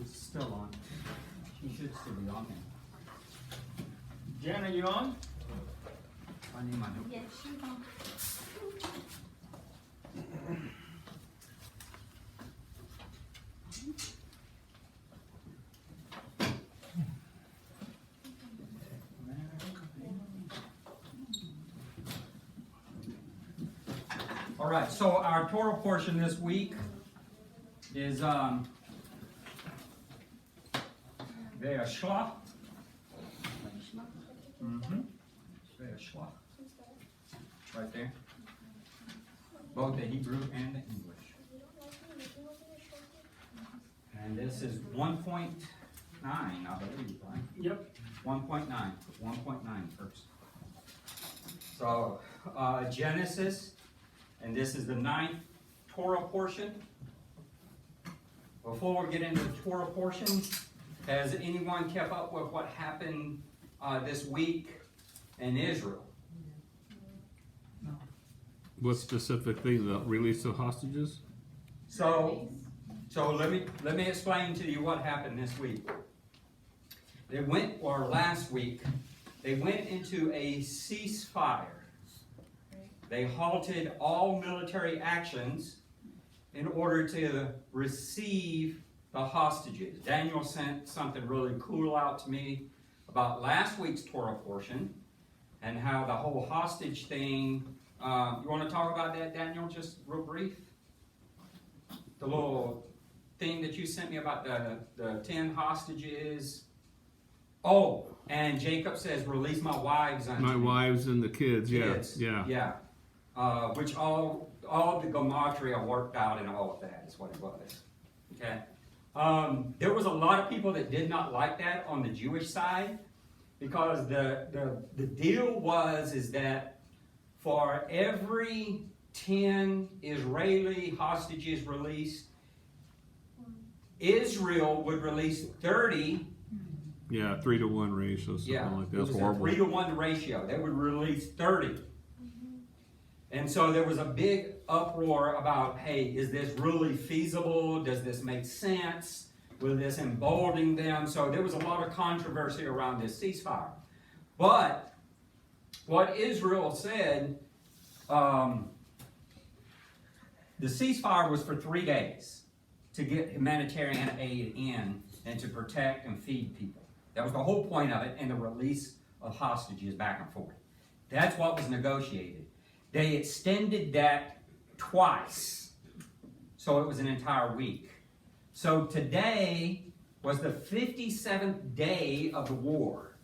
She's still on. She should still be on there. Jen, are you on? I need my note. Yes, she's on. All right, so our Torah portion this week is vayeshlach. Vayeshlach. Right there. Both the Hebrew and the English. And this is 1.9, I believe, right? Yep. 1.9. 1.9 first. So, Genesis, and this is the 9th Torah portion. Before we get into the Torah portion, has anyone kept up with what happened this week in Israel? What specifically, the release of hostages? So let me explain to you what happened this week. Last week, they went into a ceasefire. They halted all military actions in order to receive the hostages. Daniel sent something really cool out to me about last week's Torah portion and how the whole hostage thing. You want to talk about that, Daniel, just real brief? The little thing that you sent me about the 10 hostages. Oh, and Jacob says, release my wives unto My me. wives and the kids, Kids, yeah. Which all the gematria worked out and all of that is what it was. Okay. There was a lot of people that did not like that on the Jewish side, because the deal is that for every 10 Israeli hostages released, Israel would release 30. Yeah, 3-to-1 ratio, something like that. It was That's a horrible. 3-to-1 ratio. They would release 30. And so there was a big uproar about, hey, is this really feasible? Does this make sense? Will this embolden them? So there was a lot of controversy around this ceasefire. But what Israel said, the ceasefire was for 3 days to get humanitarian aid in and to protect and feed people. That was the whole point of it, and the release of hostages back and forth. That's what was negotiated. They extended that twice, so it was an entire week. So today was the 57th day of the war.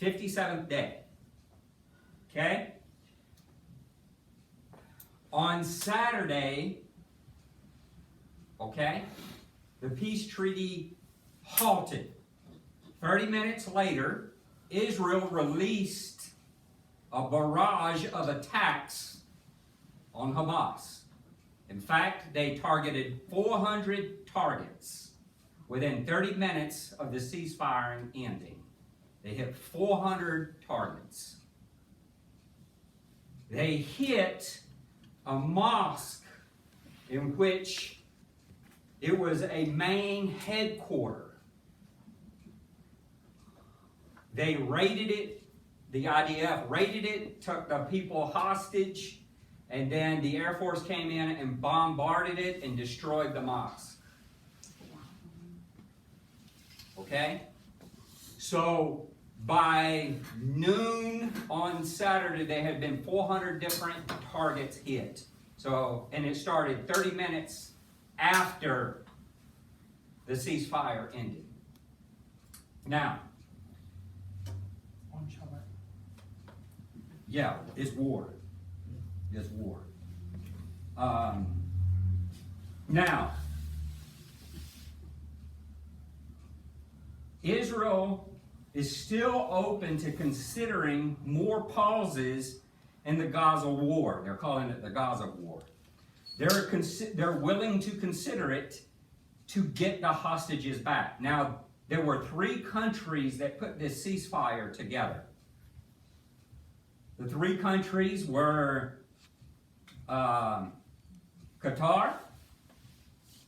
57th day. Okay? On Saturday, okay, the peace treaty halted. 30 minutes later, Israel released a barrage of attacks on Hamas. In fact, they targeted 400 targets within 30 minutes of the ceasefire ending. They hit 400 targets. They hit a mosque in which it was a main headquarters. They raided it, the IDF raided it, took the people hostage, and then the Air Force came in and bombarded it and destroyed the mosque. Okay? So by noon on Saturday, there had been 400 different targets hit. So, and it started 30 minutes after the ceasefire ended. Now, yeah, it's war. It's war. Now, Israel is still open to considering more pauses in the Gaza war. They're calling it the Gaza war. They're willing to consider it to get the hostages back. Now, there were 3 countries that put this ceasefire together. The 3 countries were Qatar,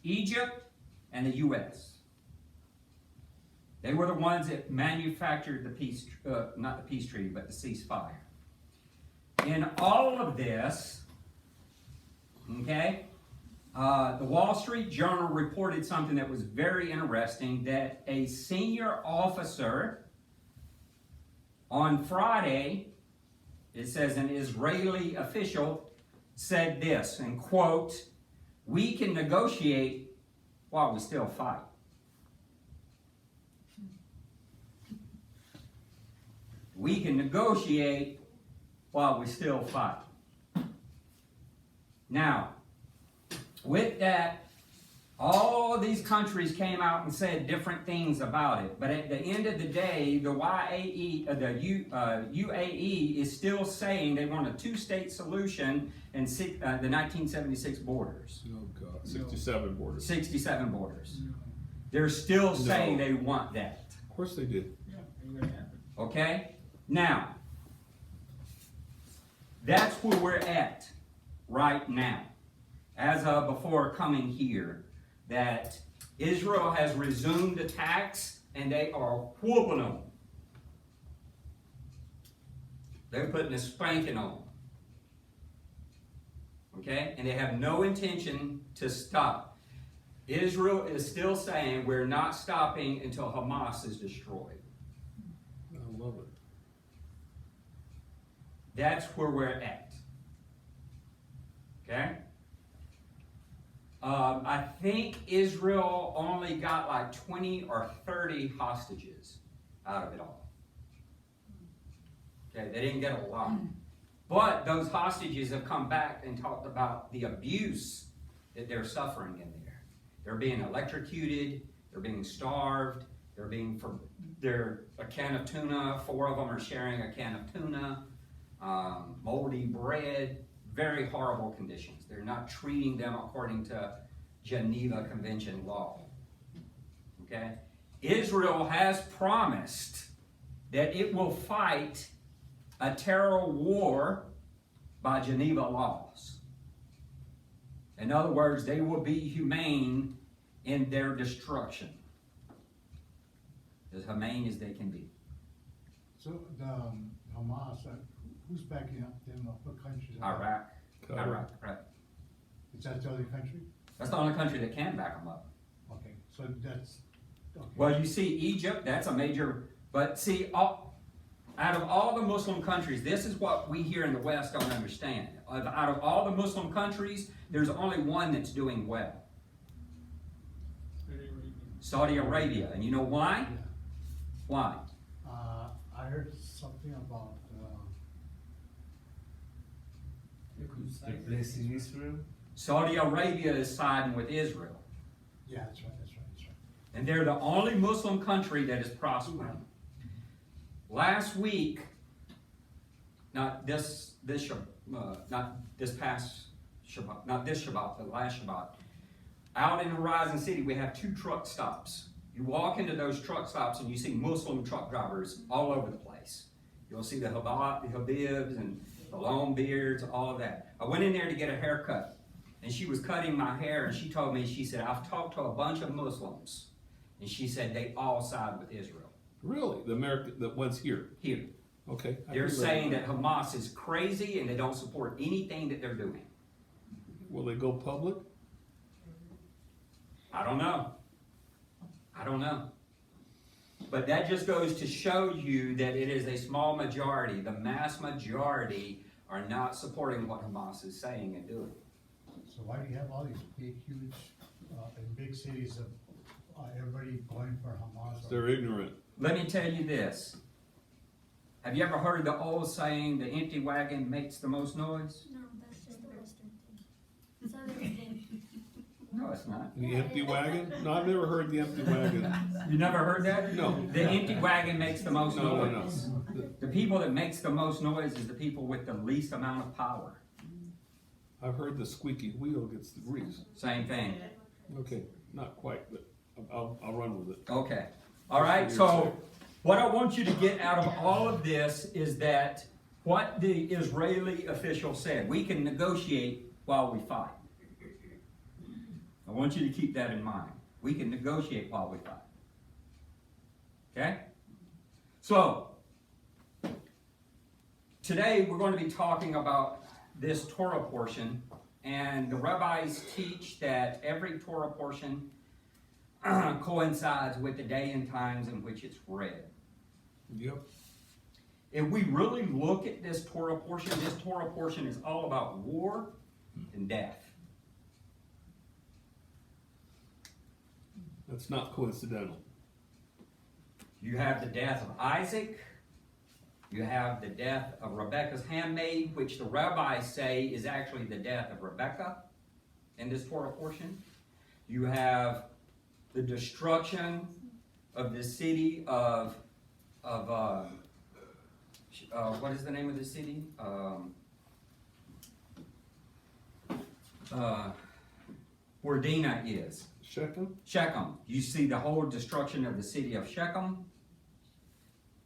Egypt, and the U.S. They were the ones that manufactured the peace, not the peace treaty, but the ceasefire. In all of this, okay, the Wall Street Journal reported something that was very interesting, that a senior officer on Friday, it says an Israeli official said this, and quote, "We can negotiate while we still fight." We can negotiate while we still fight. Now, with that, all these countries came out and said different things about it. But at the end of the day, the UAE is still saying they want a two-state solution in the 1976 borders. Oh, God. 67 borders. 67 borders. They're still saying they want that. Of course they did. Okay? Now, that's where we're at right now. As of before coming here, that Israel has resumed attacks and they are whooping them. They're putting a spanking on them. Okay? And they have no intention to stop. Israel is still saying we're not stopping until Hamas is destroyed. I love it. That's where we're at. Okay? I think Israel only got like 20 or 30 hostages out of it all. Okay, they didn't get a lot. But those hostages have come back and talked about the abuse that they're suffering in there. They're being electrocuted, they're being starved, they're a can of tuna, 4 of them are sharing a can of tuna, moldy bread, very horrible conditions. They're not treating them according to Geneva Convention law. Okay? Israel has promised that it will fight a terror war by Geneva laws. In other words, they will be humane in their destruction. As humane as they can be. So the Hamas, who's backing up them? What countries? Iraq. Qatar. Iraq, right. Is that the other country? That's the only country that can back them up. Okay, so that's, okay. Well, you see, Egypt, that's a major, but see, out of all the Muslim countries, this is what we here in the West don't understand. Out of all the Muslim countries, there's only one that's doing well. Saudi Arabia. And you know why? Yeah. Why? I heard something about, They're blessing Israel. Saudi Arabia is siding with Israel. yeah, that's right. And they're the only Muslim country that is prospering. Last week, not this past Shabbat, not this Shabbat, but last Shabbat, out in Horizon City, we have 2 truck stops. You walk into those truck stops and you see Muslim truck drivers all over the place. You'll see the Habibs and the long beards, all of that. I went in there to get a haircut, and she was cutting my hair, and she told me, she said, I've talked to a bunch of Muslims, and she said they all side with Israel. Really? The ones here? Here. Okay. They're saying that Hamas is crazy and they don't support anything that they're doing. Will they go public? I don't know. But that just goes to show you that it is a small majority. The mass majority are not supporting what Hamas is saying and doing. So why do you have all these big, huge, in big cities of everybody going for Hamas? They're ignorant. Let me tell you this. Have you ever heard the old saying, the empty wagon makes the most noise? No, that's just the Western thing. Southern thing. No, it's not. The empty wagon? No, I've never heard the empty wagon. You never heard that? No. The empty wagon makes the most No. noise. The people that makes the most noise is the people with the least amount of power. I've heard the squeaky wheel gets the grease. Same thing. Okay, not quite, but I'll run with it. Okay. All right. So what I want you to get out of all of this is that what the Israeli official said, we can negotiate while we fight. I want you to keep that in mind. We can negotiate while we fight. Okay? So, today we're going to be talking about this Torah portion, and the rabbis teach that every Torah portion coincides with the day and times in which it's read. Yep. If we really look at this Torah portion is all about war and death. That's not coincidental. You have the death of Isaac. You have the death of Rebekah's handmaid, which the rabbis say is actually the death of Rebekah in this Torah portion. You have the destruction of the city of what is the name of the city? Where Dinah is. Shechem? Shechem. You see the whole destruction of the city of Shechem.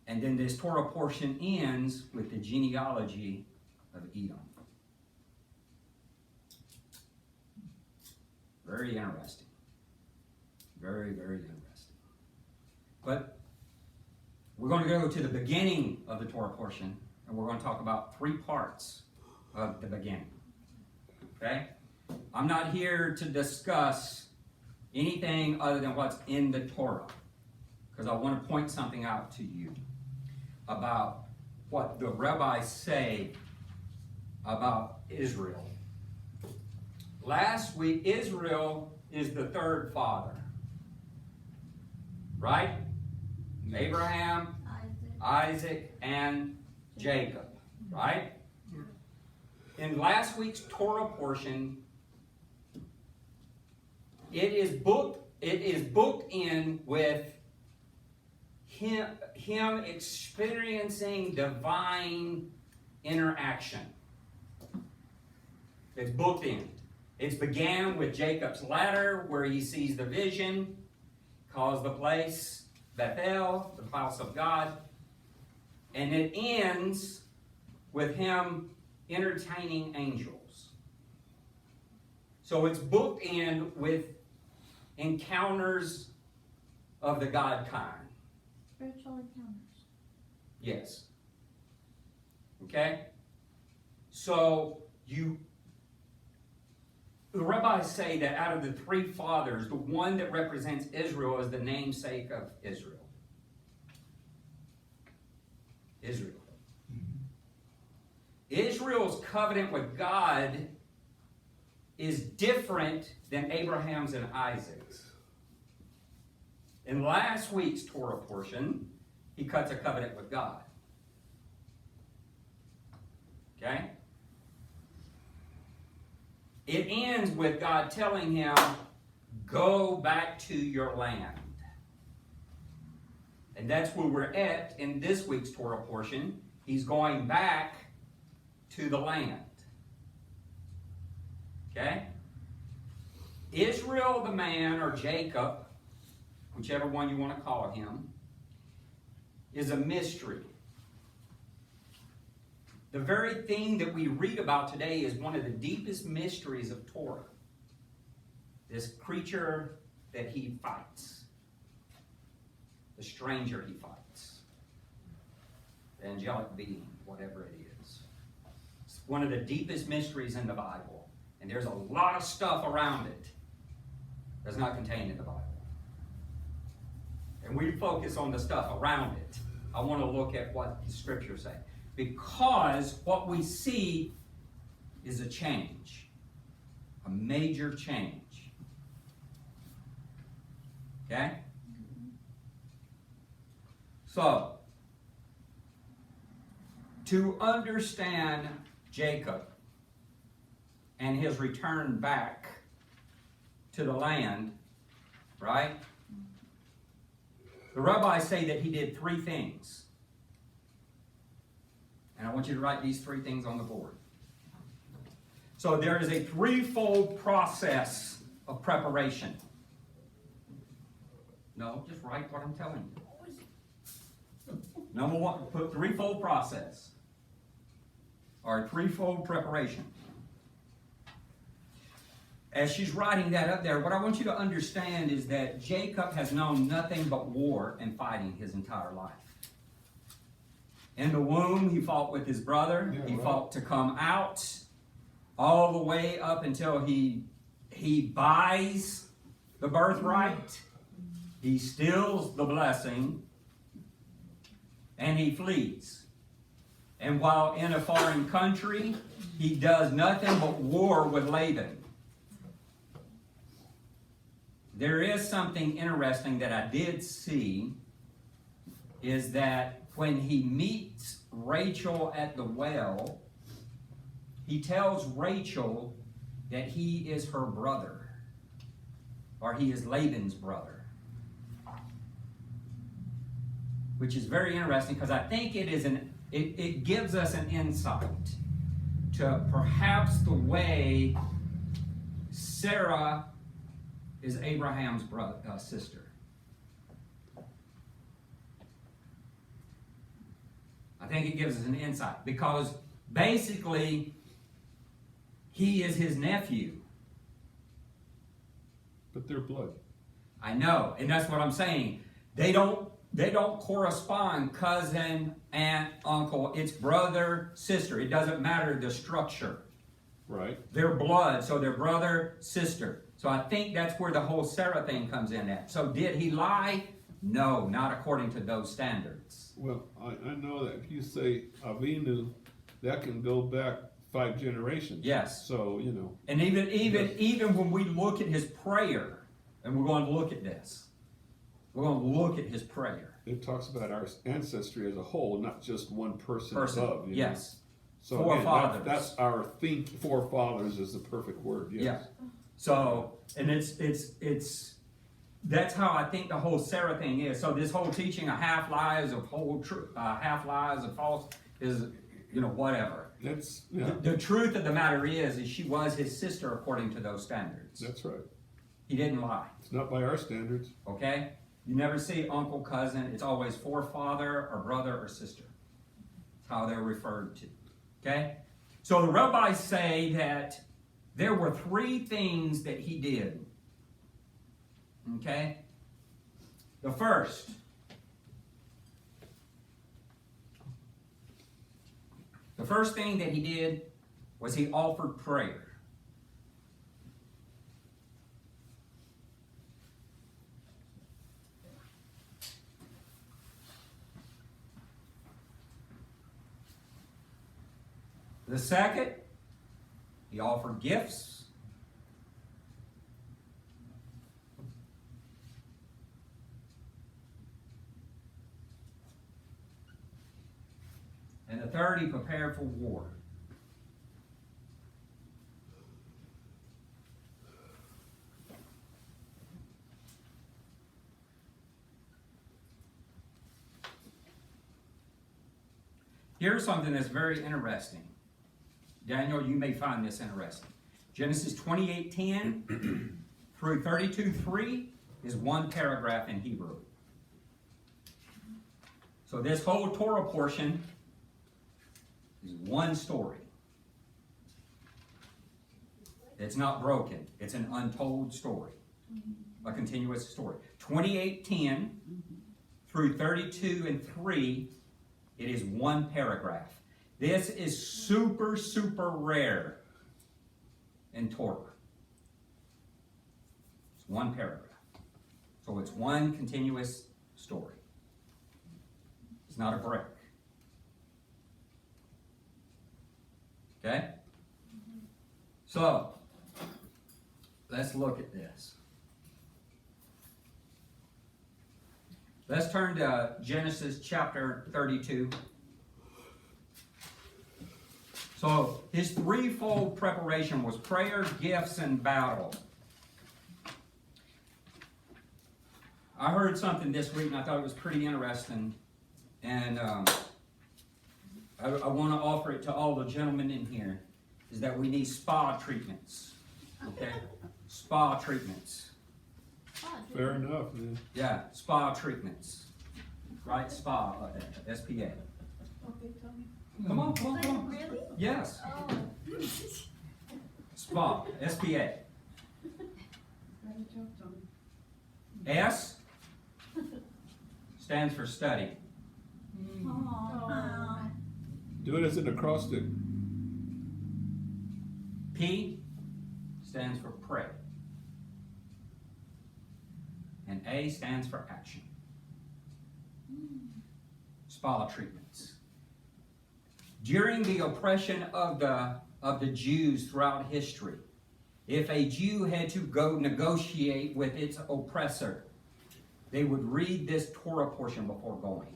And then this Torah portion ends with the genealogy of Edom. Very interesting. Very, very interesting. But we're going to go to the beginning of the Torah portion, and we're going to talk about 3 parts of the beginning. Okay? I'm not here to discuss anything other than what's in the Torah, because I want to point something out to you about what the rabbis say about Israel. Last week, Israel is the 3rd father. Right? Yes. Abraham, Isaac, and Jacob. Right? In last week's Torah portion, it is booked in with him experiencing divine interaction. It's booked in. It's began with Jacob's ladder, where he sees the vision, calls the place Bethel, the house of God, and it ends with him entertaining angels. So it's booked in with encounters of the God kind. Spiritual encounters. Yes. Okay? So the rabbis say that out of the 3 fathers, the one that represents Israel is the namesake of Israel. Israel. Israel's covenant with God is different than Abraham's and Isaac's. In last week's Torah portion, he cuts a covenant with God. Okay? It ends with God telling him, go back to your land. And that's where we're at in this week's Torah portion. He's going back to the land. Okay? Israel the man, or Jacob, whichever one you want to call him, is a mystery. The very thing that we read about today is one of the deepest mysteries of Torah. This creature that he fights. The stranger he fights. The angelic being, whatever it is. It's one of the deepest mysteries in the Bible. And there's a lot of stuff around it that's not contained in the Bible. And we focus on the stuff around it. I want to look at what the scriptures say. Because what we see is a change. A major change. Okay? So, to understand Jacob and his return back to the land, right? The rabbis say that he did 3 things. And I want you to write these 3 things on the board. So there is a 3-fold process of preparation. No, just write what I'm telling you. Number 1, put 3-fold process. Or 3-fold preparation. as she's writing that up there, what I want you to understand is that Jacob has known nothing but war and fighting his entire life. In the womb, he fought with his brother. Yeah, He right. fought to come out all the way up until he buys the birthright. He steals the blessing, and he flees. And while in a foreign country, he does nothing but war with Laban. There is something interesting that I did see, is that when he meets Rachel at the well, he tells Rachel that he is her brother, or he is Laban's brother. Which is very interesting, because I think it gives us an insight to perhaps the way Sarah is Abraham's sister. I think it gives us an insight, because basically he is his nephew. But they're blood. I know, and that's what I'm saying. They don't correspond, cousin, aunt, uncle. It's brother, sister. It doesn't matter the structure. Right. They're blood, so they're brother, sister. So I think that's where the whole Sarah thing comes in at. So did he lie? No, not according to those standards. Well, I know that if you say Avinu, that can go back 5 generations. Yes. So, you know. And even when we look at his prayer, and we're going to look at this, we're going to look at his prayer. It talks about our ancestry as a whole, not just one person above. You know? Yes. So Forefathers. again, that's our forefathers is the perfect word. Yes. Yeah. So, and that's how I think the whole Sarah thing is. So this whole teaching of half lies of whole truth, half lies of false is, whatever. That's yeah. The truth of the matter is she was his sister according to those standards. That's right. He didn't lie. It's not by our standards. Okay? You never see uncle, cousin. It's always forefather or brother or sister. That's how they're referred to. Okay? So the rabbis say that there were 3 things that he did. Okay? The first thing that he did was he offered prayer. The second, he offered gifts. And the third, he prepared for war. Here's something that's very interesting. Daniel, you may find this interesting. Genesis 28:10 through 32:3 is one paragraph in Hebrew. So this whole Torah portion is one story. It's not broken. It's an untold story. A continuous story. 28:10 through 32:3, it is one paragraph. This is super, super rare in Torah. It's one paragraph. So it's one continuous story. It's not a break. Okay? So, let's look at this. Let's turn to Genesis chapter 32. So, his threefold preparation was prayer, gifts, and battle. I heard something this week and I thought it was pretty interesting. And I want to offer it to all the gentlemen in here, is that we need spa treatments. Okay? Spa treatments. Fair enough, man. Yeah, spa treatments. Right? Spa, S-P-A. Okay, tell me. Come on, come on, come on. Really? Yes. Oh. Spa, S-P-A. Better job, Tony. S stands for study. Aw. Do it as an acrostic. P stands for pray. And A stands for action. Spala treatments. During the oppression of the Jews throughout history, if a Jew had to go negotiate with its oppressor, they would read this Torah portion before going.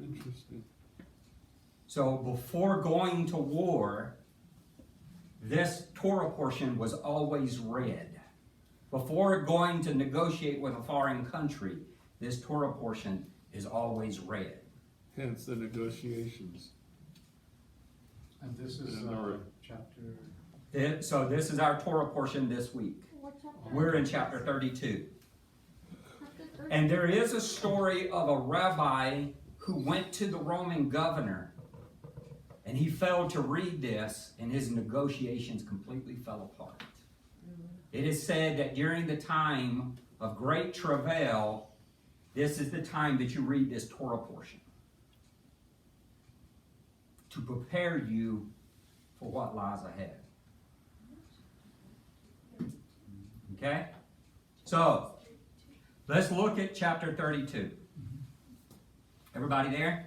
Interesting. So before going to war, this Torah portion was always read. Before going to negotiate with a foreign country, this Torah portion is always read. Hence the negotiations. And this is, And number- chapter, So this is our Torah portion this week. What chapter? We're in chapter 32. Chapter 30? And there is a story of a rabbi who went to the Roman governor, and he failed to read this, and his negotiations completely fell apart. It is said that during the time of great travail, this is the time that you read this Torah portion to prepare you for what lies ahead. Okay? So, let's look at chapter 32. Everybody there?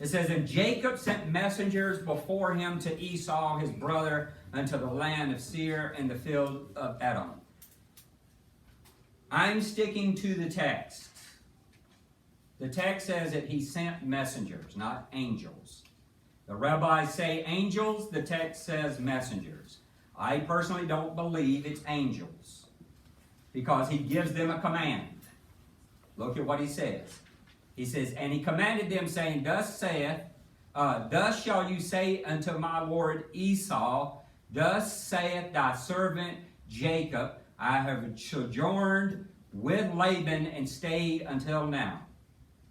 It says, and Jacob sent messengers before him to Esau, his brother, unto the land of Seir and the field of Edom. I'm sticking to the text. The text says that he sent messengers, not angels. The rabbis say angels, the text says messengers. I personally don't believe it's angels, because he gives them a command. Look at what he says. He says, and he commanded them, saying, thus shall you say unto my lord Esau, thus saith thy servant Jacob, I have sojourned with Laban and stayed until now.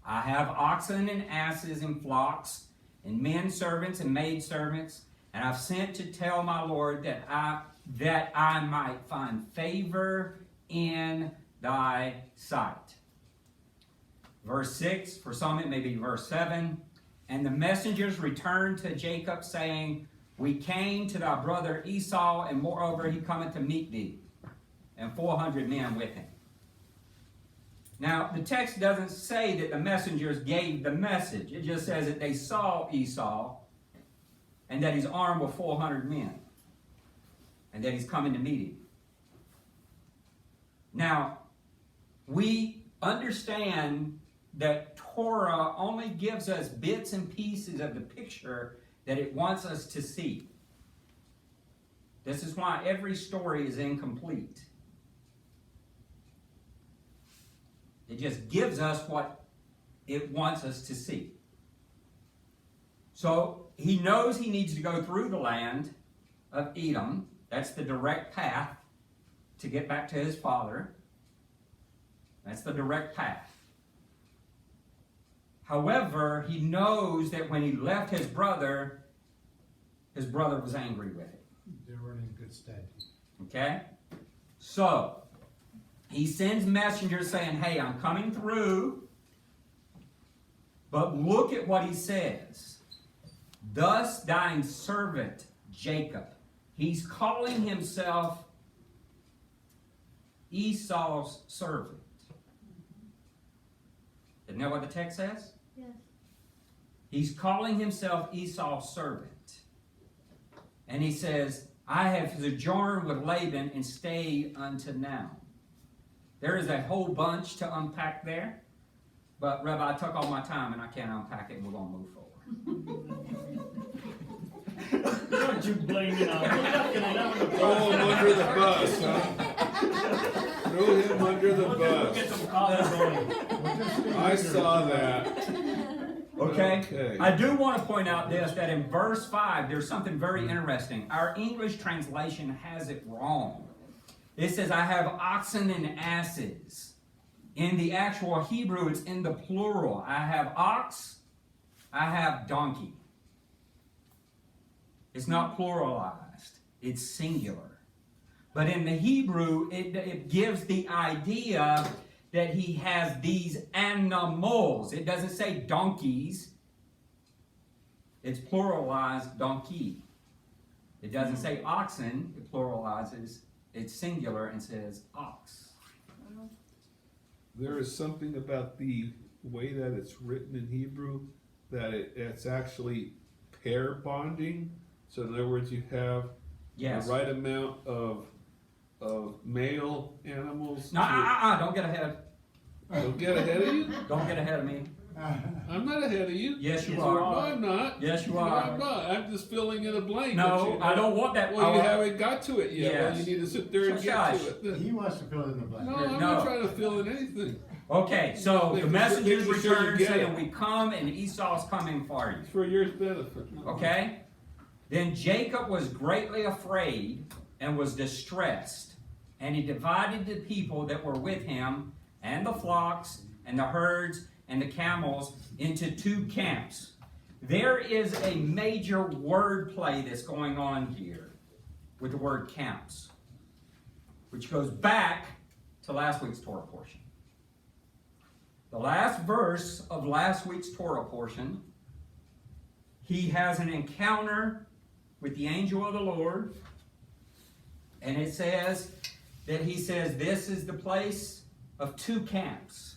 I have oxen and asses and flocks, and men servants and maid servants, and I've sent to tell my lord that I might find favor in thy sight. Verse 6, for some it may be verse 7. And the messengers returned to Jacob, saying, we came to thy brother Esau, and moreover he cometh to meet thee, and 400 men with him. Now, the text doesn't say that the messengers gave the message. It just says that they saw Esau, and that he's armed with 400 men, and that he's coming to meet him. Now, we understand that Torah only gives us bits and pieces of the picture that it wants us to see. This is why every story is incomplete. It just gives us what it wants us to see. So he knows he needs to go through the land of Edom. That's the direct path to get back to his father. That's the direct path. However, he knows that when he left his brother was angry with him. they weren't in good stead. Okay? So, he sends messengers saying, hey, I'm coming through. But look at what he says. Thus thine servant Jacob. He's calling himself Esau's servant. Isn't that what the text says? Yes. He's calling himself Esau's servant. And he says, I have sojourned with Laban and stayed unto now. There is a whole bunch to unpack there. But Rabbi, I took all my time and I can't unpack it, and we're going to move forward. Don't you blame it on me. Throw him under the bus, huh? Throw him under the We'll get bus. some coffee going. I saw that. Okay? I do want to point out this, that in verse 5, there's something very interesting. Our English translation has it wrong. It says, I have oxen and asses. In the actual Hebrew, it's in the plural. I have ox, I have donkey. It's not pluralized. It's singular. But in the Hebrew, it gives the idea that he has these animals. It doesn't say donkeys. It's pluralized donkey. It doesn't say oxen. It pluralizes. It's singular and says ox. There is something about the way that it's written in Hebrew that it's actually pair bonding. So in other words, you have Yes. the right amount of male animals. No, don't get ahead. Don't get ahead of you. Don't get ahead of me. I'm not ahead of you. Yes, you Yes, are. you No, are. I'm not. Yes, you No, are. I'm not. I'm just filling in a blank. No, I don't want that. Well, you haven't got to it yet. Well, Yes. you need to sit there and get Shush. to it. He wants to fill in the blank. No, I'm No. not trying to fill in anything. Okay, so the Making messengers sure you return get saying, it. we come and Esau's coming for you. It's for your benefit. Okay? Then Jacob was greatly afraid and was distressed, and he divided the people that were with him, and the flocks, and the herds, and the camels into two camps. There is a major word play that's going on here with the word camps, which goes back to last week's Torah portion. The last verse of last week's Torah portion, he has an encounter with the angel of the Lord, and it says that he says this is the place of two camps.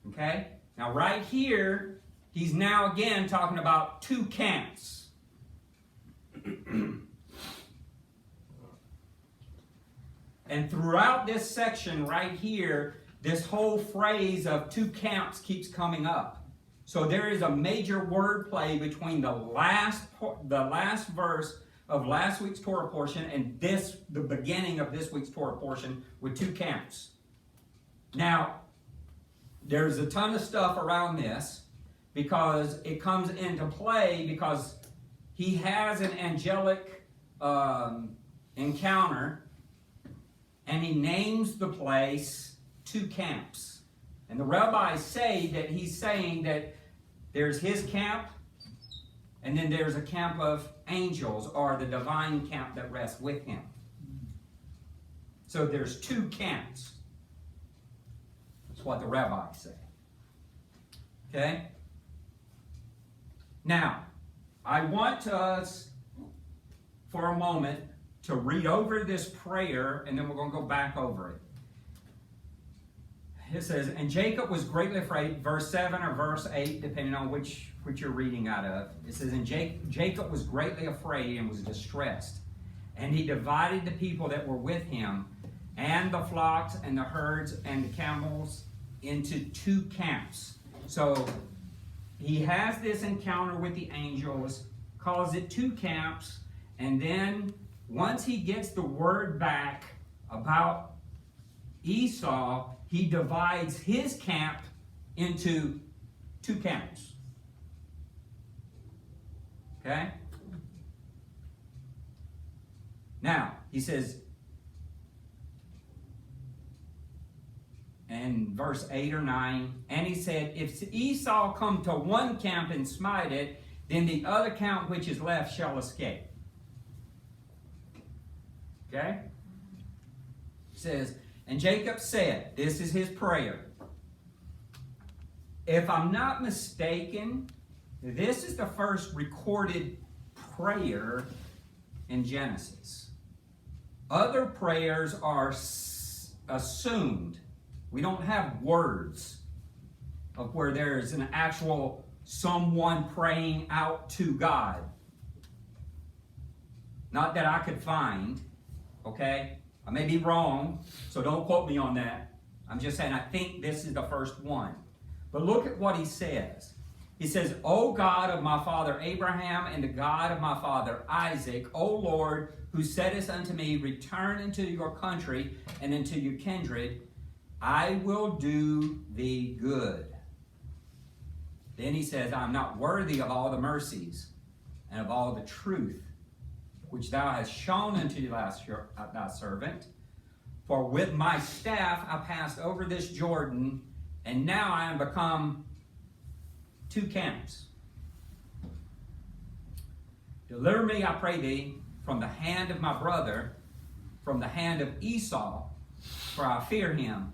Okay? Now right here, he's now again talking about two camps. And throughout this section right here, this whole phrase of two camps keeps coming up. So there is a major word play between the last verse of last week's Torah portion and the beginning of this week's Torah portion with two camps. Now, there's a ton of stuff around this because it comes into play because he has an angelic encounter and he names the place two camps. And the rabbis say that he's saying that there's his camp and then there's a camp of angels or the divine camp that rests with him. So there's two camps. That's what the rabbis say. Okay? Now, I want us for a moment to read over this prayer and then we're going to go back over it. It says, and Jacob was greatly afraid, verse 7 or verse 8, depending on which you're reading out of. It says, and Jacob was greatly afraid and was distressed. And he divided the people that were with him and the flocks and the herds and the camels into two camps. So he has this encounter with the angels, calls it two camps, and then once he gets the word back about Esau, he divides his camp into two camps. Okay? Now, he says, in verse 8 or 9, and he said, if Esau come to one camp and smite it, then the other camp which is left shall escape. Okay? It says, and Jacob said, this is his prayer. If I'm not mistaken, this is the first recorded prayer in Genesis. Other prayers are assumed. We don't have words of where there's an actual someone praying out to God. Not that I could find, okay? I may be wrong, so don't quote me on that. I'm just saying I think this is the first one. But look at what he says. He says, O God of my father Abraham and the God of my father Isaac, O Lord, who saidest unto me, return into your country and into your kindred, I will do thee good. Then he says, I am not worthy of all the mercies and of all the truth which thou hast shown unto thy servant. For with my staff I passed over this Jordan, and now I am become two camps. Deliver me, I pray thee, from the hand of my brother, from the hand of Esau, for I fear him,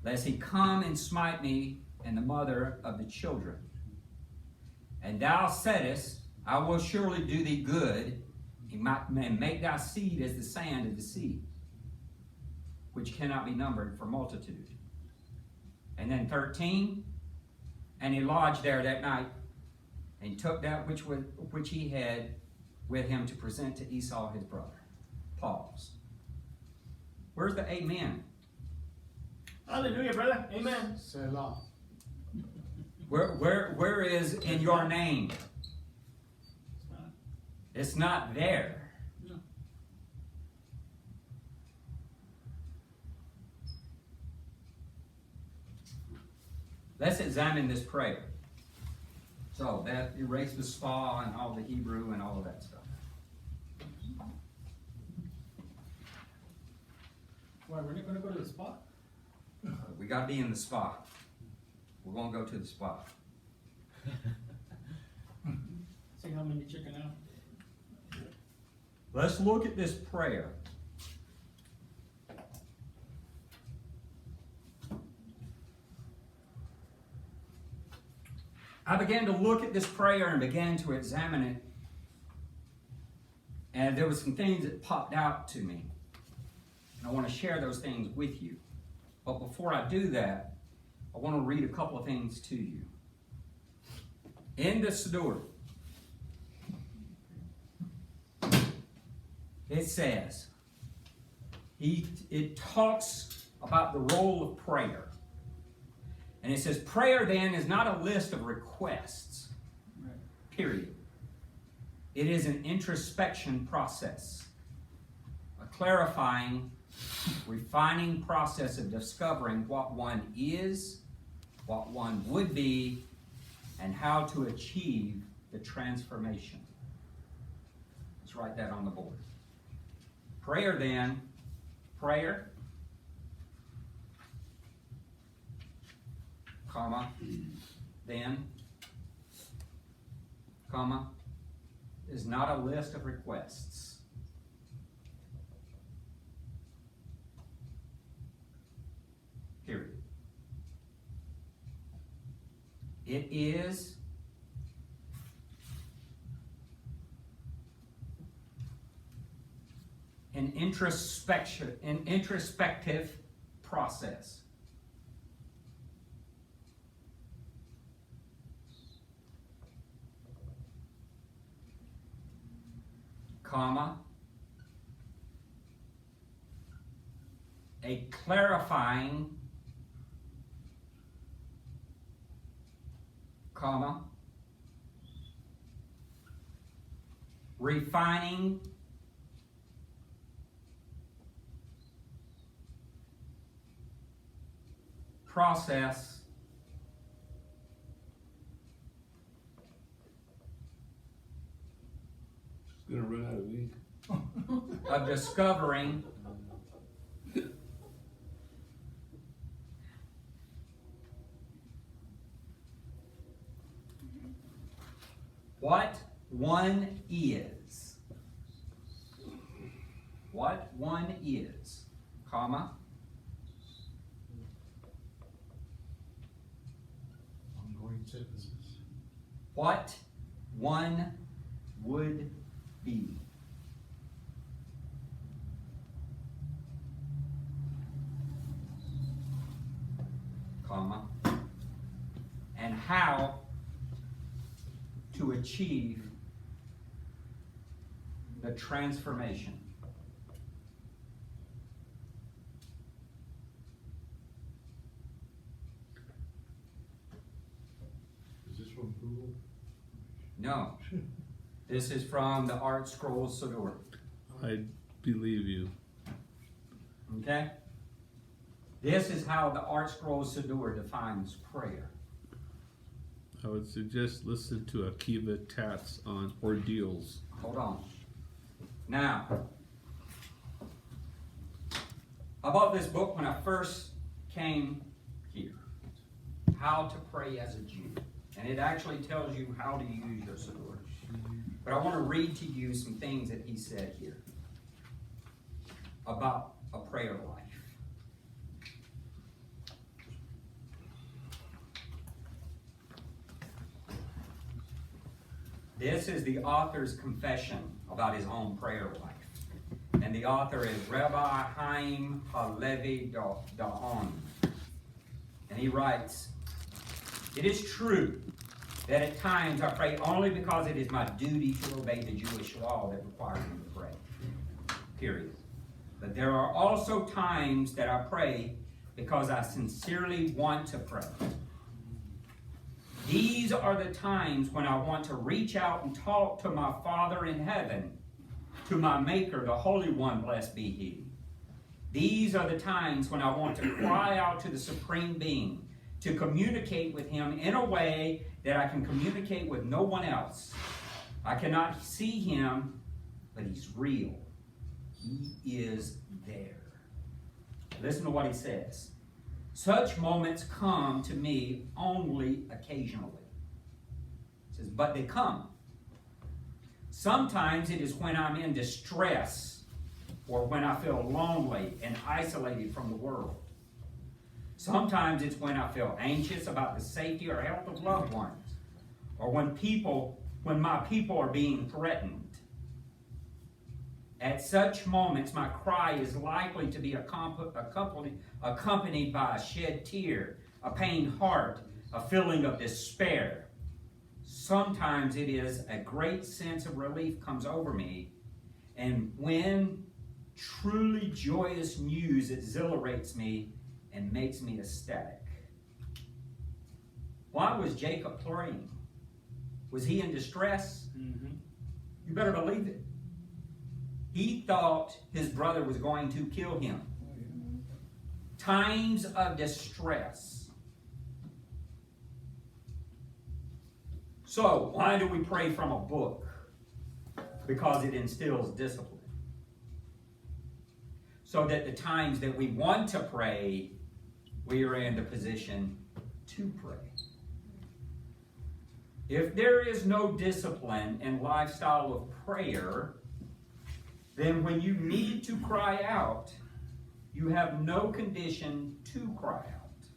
lest he come and smite me and the mother of the children. And thou saidest, I will surely do thee good, and make thy seed as the sand of the sea, which cannot be numbered for multitude. And then 13, and he lodged there that night, and took that which he had with him to present to Esau his brother. Pause. Where's the amen? Hallelujah, brother. Amen. Selah. Where is in your name? It's not there. No. Let's examine this prayer. So that erase the spa and all the Hebrew and all of that stuff. Why, we're not gonna go to the spot? We got to be in the spa. We're going to go to the spa. See how many chicken out? Let's look at this prayer. I began to look at this prayer and began to examine it. And there were some things that popped out to me. And I want to share those things with you. But before I do that, I want to read a couple of things to you. In the Siddur, it says, it talks about the role of prayer. And it says, prayer then is not a list of requests, period. It is an introspection process, a clarifying, refining process of discovering what one is, what one would be, and how to achieve the transformation. Let's write that on the board. Prayer then, prayer, comma, then, comma, is not a list of requests. Period. It is an introspective process. Comma, a clarifying, comma, refining, process, Gonna run out of ink. of discovering what one is. What one is, comma, Ongoing sentences. what one would be. Comma, and how to achieve the transformation. Is this from Google? No. This is from the Art Scrolls Siddur. I believe you. Okay? This is how the Art Scrolls Siddur defines prayer. I would suggest listen to Akiva Tats on ordeals. Hold on. Now, I bought this book when I first came here. How to Pray as a Jew. And it actually tells you how to use your Siddur. But I want to read to you some things that he said here about a prayer life. This is the author's confession about his own prayer life. And the author is Rabbi Chaim Halevi Daon. And he writes, "It is true that at times I pray only because it is my duty to obey the Jewish law that requires me to pray. Period. But there are also times that I pray because I sincerely want to pray. These are the times when I want to reach out and talk to my Father in heaven, to my Maker, the Holy One, blessed be He. These are the times when I want to cry out to the Supreme Being, to communicate with Him in a way that I can communicate with no one else. I cannot see Him, but He's real. He is there." Listen to what he says. "Such moments come to me only occasionally." He says, but they come. Sometimes it is when I'm in distress or when I feel lonely and isolated from the world. Sometimes it's when I feel anxious about the safety or health of loved ones, or when my people are being threatened. At such moments, my cry is likely to be accompanied by a shed tear, a pained heart, a feeling of despair. Sometimes it is a great sense of relief comes over me, and when truly joyous news exhilarates me and makes me ecstatic. Why was Jacob praying? Was he in distress? Mm-hmm. You better believe it. He thought his brother was going to kill him. Times of distress. So, why do we pray from a book? Because it instills discipline. So that the times that we want to pray, we are in the position to pray. If there is no discipline and lifestyle of prayer, then when you need to cry out, you have no condition to cry out.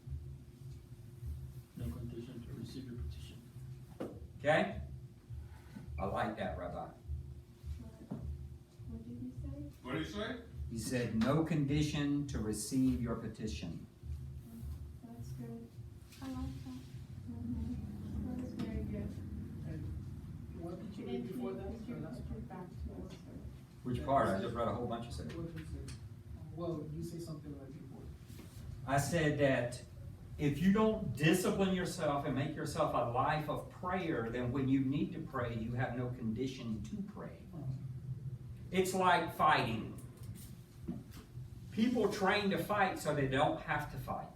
No condition to receive your petition. Okay? I like that, Rabbi. What did he say? What did he say? He said, no condition to receive your petition. That's good. I like that. That is very good. What did you And read before could that? you The last just read back to us? Which part? I just read a whole bunch of stuff. What did you say? Well, you say something right before. I said that if you don't discipline yourself and make yourself a life of prayer, then when you need to pray, you have no condition to pray. It's like fighting. People train to fight so they don't have to fight.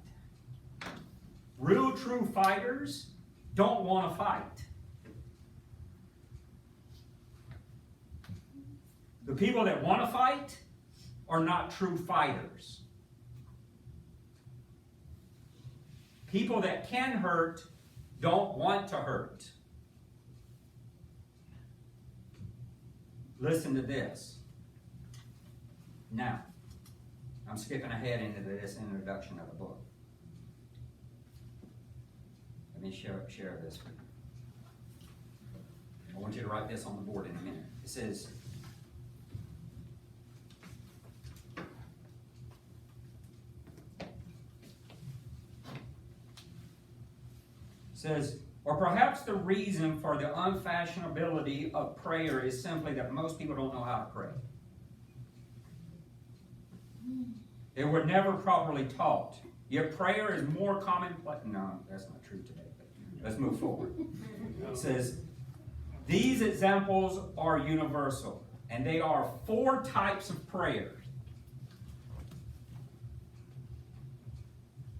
Real true fighters don't want to fight. The people that want to fight are not true fighters. People that can hurt don't want to hurt. Listen to this. Now, I'm skipping ahead into this introduction of the book. Let me share this with you. I want you to write this on the board in a minute. It says, or perhaps the reason for the unfashionability of prayer is simply that most people don't know how to pray. They were never properly taught. Yet prayer is more commonplace. No, that's not true today, but let's move forward. It says, these examples are universal, and they are 4 types of prayer.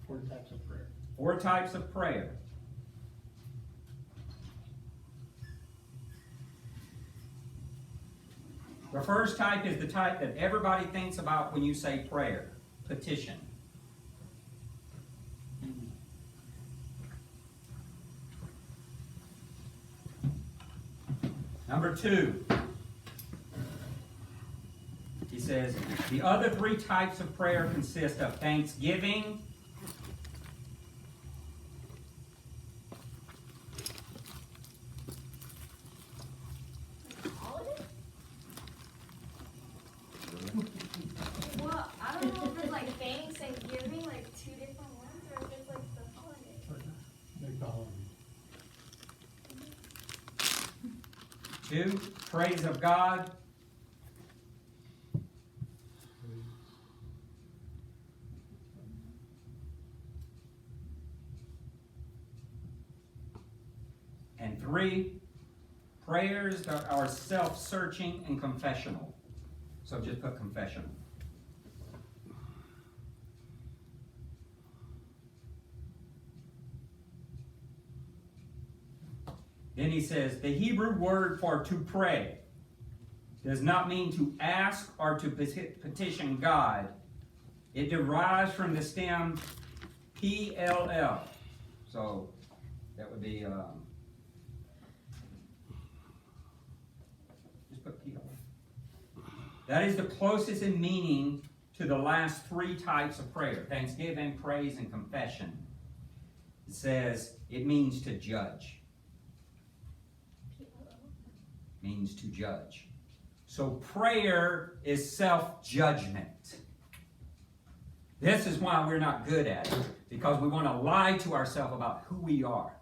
4 types of prayer. 4 types of prayer. The first type is the type that everybody thinks about when you say prayer, petition. Number 2. He says, the other 3 types of prayer consist of thanksgiving, All of it? Well, I don't know if it's like thanks and giving, like 2 different ones, or if it's like the holiday. Make the holiday. 2, praise of God, and 3, prayers that are self-searching and confessional. So just put confessional. Then he says, the Hebrew word for to pray does not mean to ask or to petition God. It derives from the stem PLL. So that would be, just put PLL. That is the closest in meaning to the last 3 types of prayer: thanksgiving, praise, and confession. It says it means to judge. Means to judge. So prayer is self-judgment. This is why we're not good at it, because we want to lie to ourselves about who we are.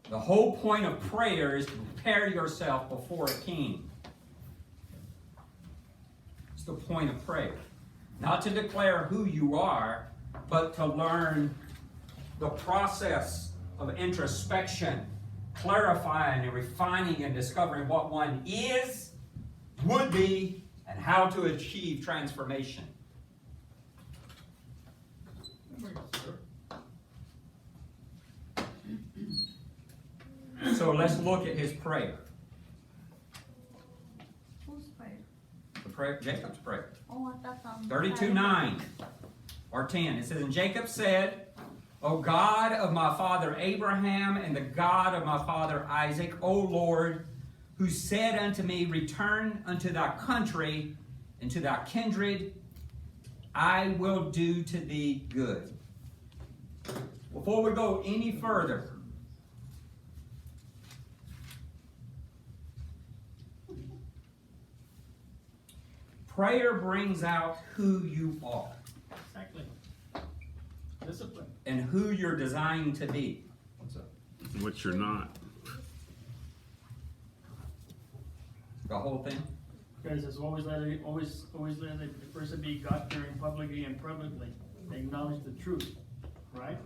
The whole point of prayer is to prepare yourself before a king. It's the point of prayer. Not to declare who you are, but to learn the process of introspection, clarifying and refining and discovering what one is, would be, and how to achieve transformation. So let's look at his prayer. Who's prayer? The prayer, Jacob's prayer. Oh, I thought 32:9 or 10. It says, and Jacob said, O God of my father Abraham and the God of my father Isaac, O Lord, who said unto me, return unto thy country and to thy kindred, I will do to thee good. Before we go any further, prayer brings out who you are. Exactly. Discipline. And who you're designed to be. What you're not. The whole thing. Because it's always let the person be God-fearing publicly and privately. They acknowledge the truth, right?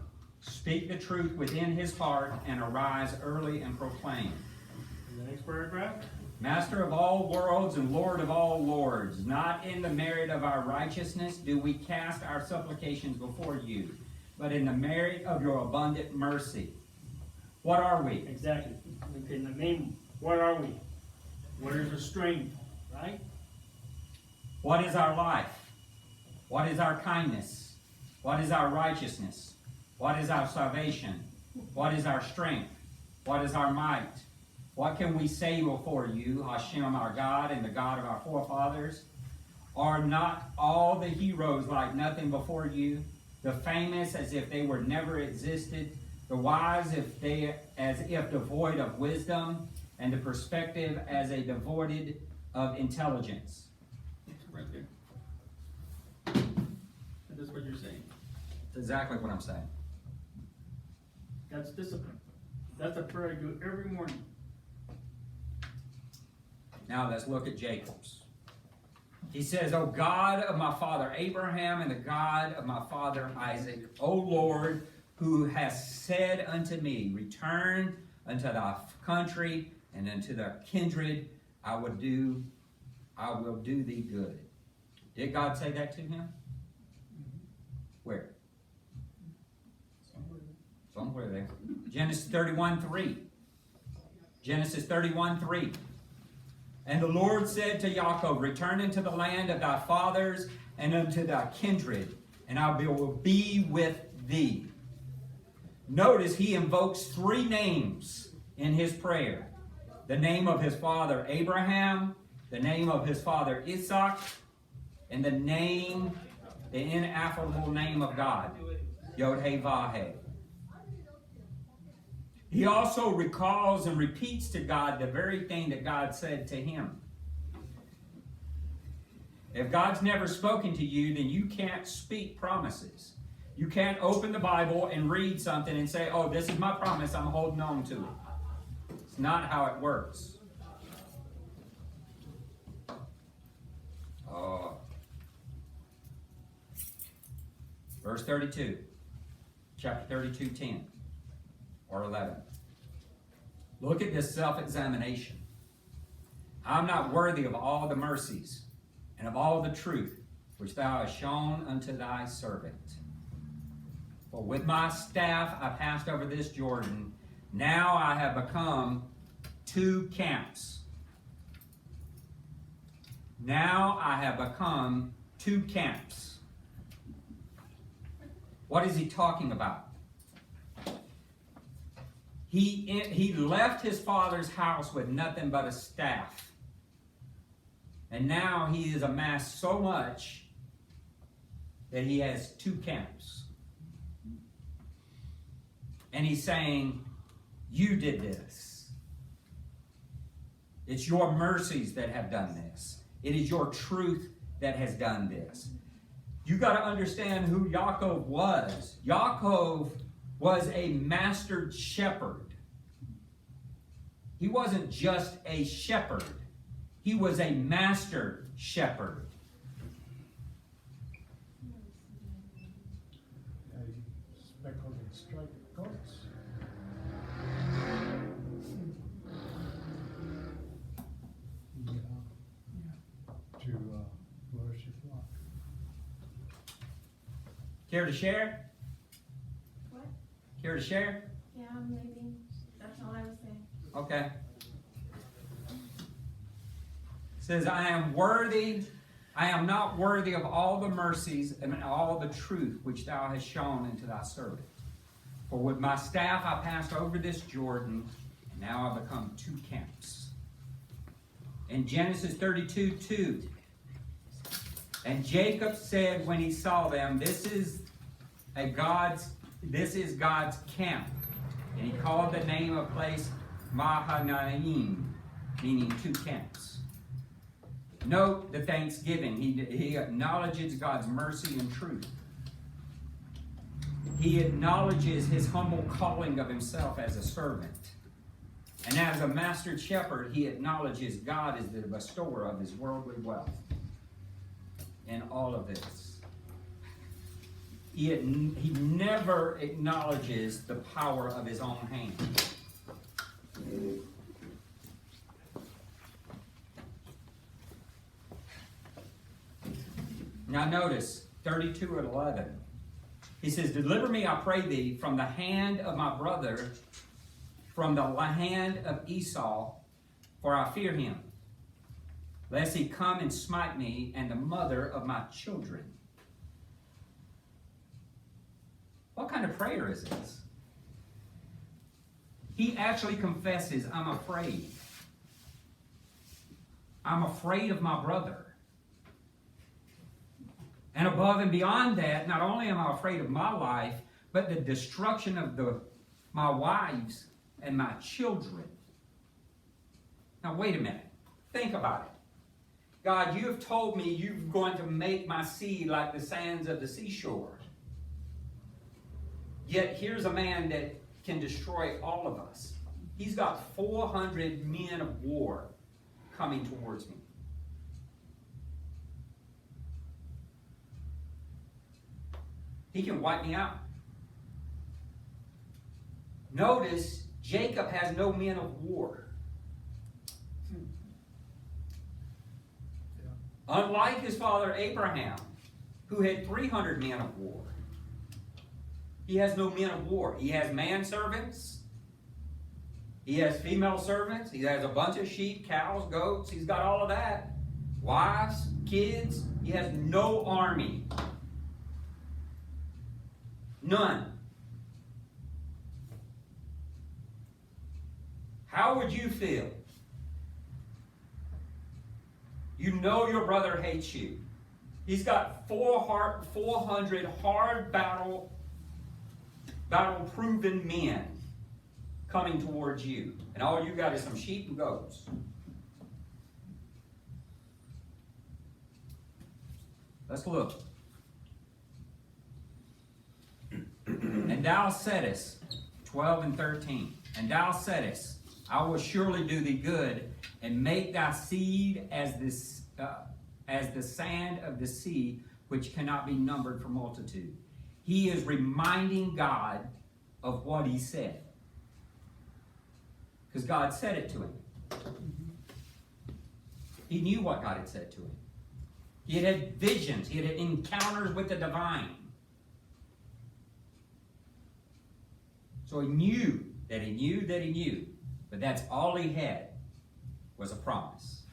Speak the truth within his heart and arise early and proclaim. In the next paragraph. Master of all worlds and Lord of all lords, not in the merit of our righteousness do we cast our supplications before you, but in the merit of your abundant mercy. What are we? Exactly. Okay, the name, what are we? What is the strength, right? What is our life? What is our kindness? What is our righteousness? What is our salvation? What is our strength? What is our might? What can we say before you, Hashem our God and the God of our forefathers? Are not all the heroes like nothing before you? The famous as if they were never existed, the wise as if devoid of wisdom, and the perspective as a devoid of intelligence. Right there. That's what you're saying. That's exactly what I'm saying. That's discipline. That's a prayer I do every morning. Now let's look at Jacob's. He says, O God of my father Abraham and the God of my father Isaac, O Lord, who has said unto me, return unto thy country and unto thy kindred, I will do thee good. Did God say that to him? Where? Somewhere there. Genesis 31:3. Genesis 31:3. And the Lord said to Jacob, return into the land of thy fathers and unto thy kindred, and I will be with thee. Notice he invokes three names in his prayer. The name of his father Abraham, the name of his father Isaac, and the ineffable name of God, Yod-Heh-Vah-Heh. He also recalls and repeats to God the very thing that God said to him. If God's never spoken to you, then you can't speak promises. You can't open the Bible and read something and say, oh, this is my promise, I'm holding on to it. It's not how it works. Verse 32, chapter 32, 10 or 11. Look at this self-examination. I'm not worthy of all the mercies and of all the truth which thou hast shown unto thy servant. For with my staff I passed over this Jordan. Now I have become two camps. Now I have become two camps. What is he talking about? He left his father's house with nothing but a staff. And now he has amassed so much that he has two camps. And he's saying, you did this. It's your mercies that have done this. It is your truth that has done this. You got to understand who Yaakov was. Yaakov was a master shepherd. He wasn't just a shepherd. He was a master shepherd. Speckled and striped goats. To flourish your flock. Care to share? What? Care to share? Yeah, I'm leaving. That's all I was saying. Okay. It says, I am not worthy of all the mercies and all the truth which thou hast shown unto thy servant. For with my staff I passed over this Jordan, and now I become two camps. In Genesis 32:2, and Jacob said when he saw them, this is God's camp. And he called the name of place Mahanaim, meaning two camps. Note the thanksgiving. He acknowledges God's mercy and truth. He acknowledges his humble calling of himself as a servant. And as a master shepherd, he acknowledges God as the bestower of his worldly wealth. In all of this, he never acknowledges the power of his own hand. Now notice 32:11. He says, deliver me, I pray thee, from the hand of my brother, from the hand of Esau, for I fear him, lest he come and smite me and the mother of my children. What kind of prayer is this? He actually confesses, I'm afraid. I'm afraid of my brother. And above and beyond that, not only am I afraid of my life, but the destruction of my wives and my children. Now wait a minute. Think about it. God, you have told me you're going to make my seed like the sands of the seashore. Yet here's a man that can destroy all of us. He's got 400 men of war coming towards me. He can wipe me out. Notice, Jacob has no men of war. Unlike his father Abraham, who had 300 men of war. He has no men of war. He has manservants. He has female servants. He has a bunch of sheep, cows, goats. He's got all of that. Wives, kids. He has no army. None. How would you feel? You know your brother hates you. He's got 400 hard battle-proven men coming towards you. And all you got is some sheep and goats. Let's look. And thou saidest, 12 and 13, and thou saidest, I will surely do thee good, and make thy seed as the sand of the sea, which cannot be numbered for multitude. He is reminding God of what he said. Because God said it to him. He knew what God had said to him. He had had visions. He had had encounters with the divine. So he knew that he knew that he knew. But that's all he had was a promise.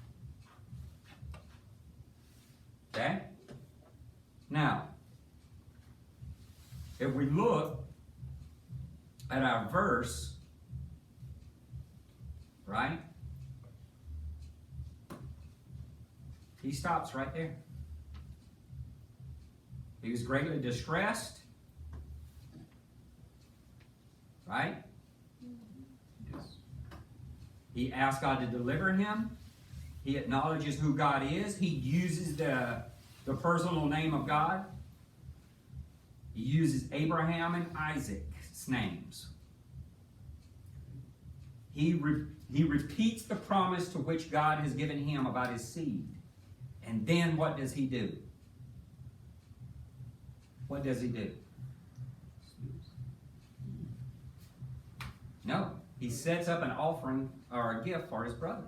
Okay? Now, if we look at our verse, right? He stops right there. He was greatly distressed. Right? Yes. He asked God to deliver him. He acknowledges who God is. He uses the personal name of God. He uses Abraham and Isaac's names. He repeats the promise to which God has given him about his seed. And then what does he do? What does he do? No. He sets up an offering or a gift for his brother.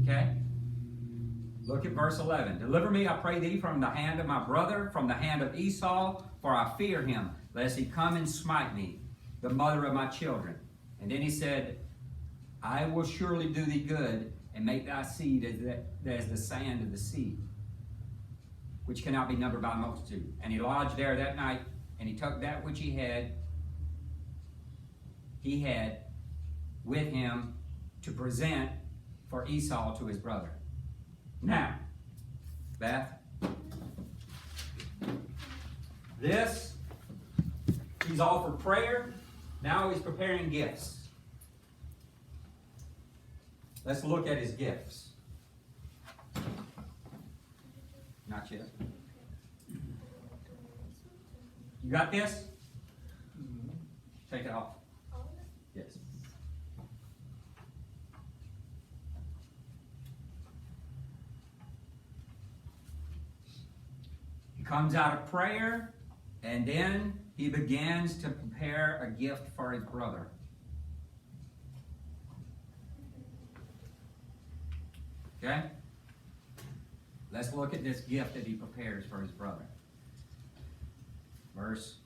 Okay? Look at verse 11. Deliver me, I pray thee, from the hand of my brother, from the hand of Esau, for I fear him, lest he come and smite me, the mother of my children. And then he said, I will surely do thee good, and make thy seed as the sand of the sea, which cannot be numbered by multitude. And he lodged there that night, and he took that which he had with him to present for Esau to his brother. Now, Beth, he's offered prayer. Now he's preparing gifts. Let's look at his gifts. Not yet. You got this? Take it off. Yes. He comes out of prayer, and then he begins to prepare a gift for his brother. Okay? Let's look at this gift that he prepares for his brother. Verse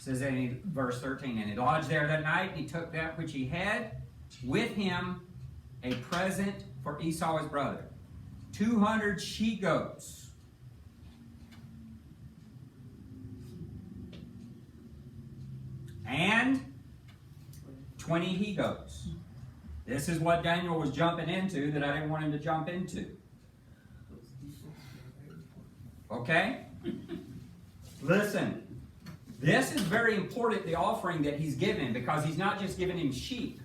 13, and he lodged there that night, and he took that which he had with him, a present for Esau his brother, 200 she-goats, and 20 he-goats. This is what Daniel was jumping into that I didn't want him to jump into. Okay? Listen, this is very important, the offering that he's given, because he's not just giving him sheep.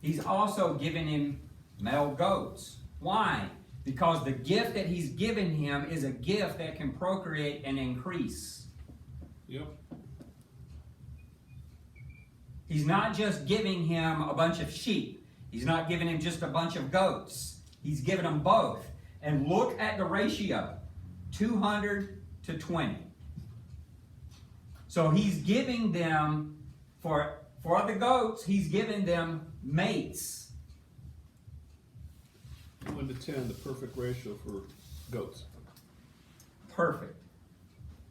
He's also giving him male goats. Why? Because the gift that he's given him is a gift that can procreate and increase. Yep. He's not just giving him a bunch of sheep. He's not giving him just a bunch of goats. He's giving them both. And look at the ratio, 200 to 20. So he's giving them, for the goats, he's giving them mates. 1 to 10, the perfect ratio for goats. Perfect.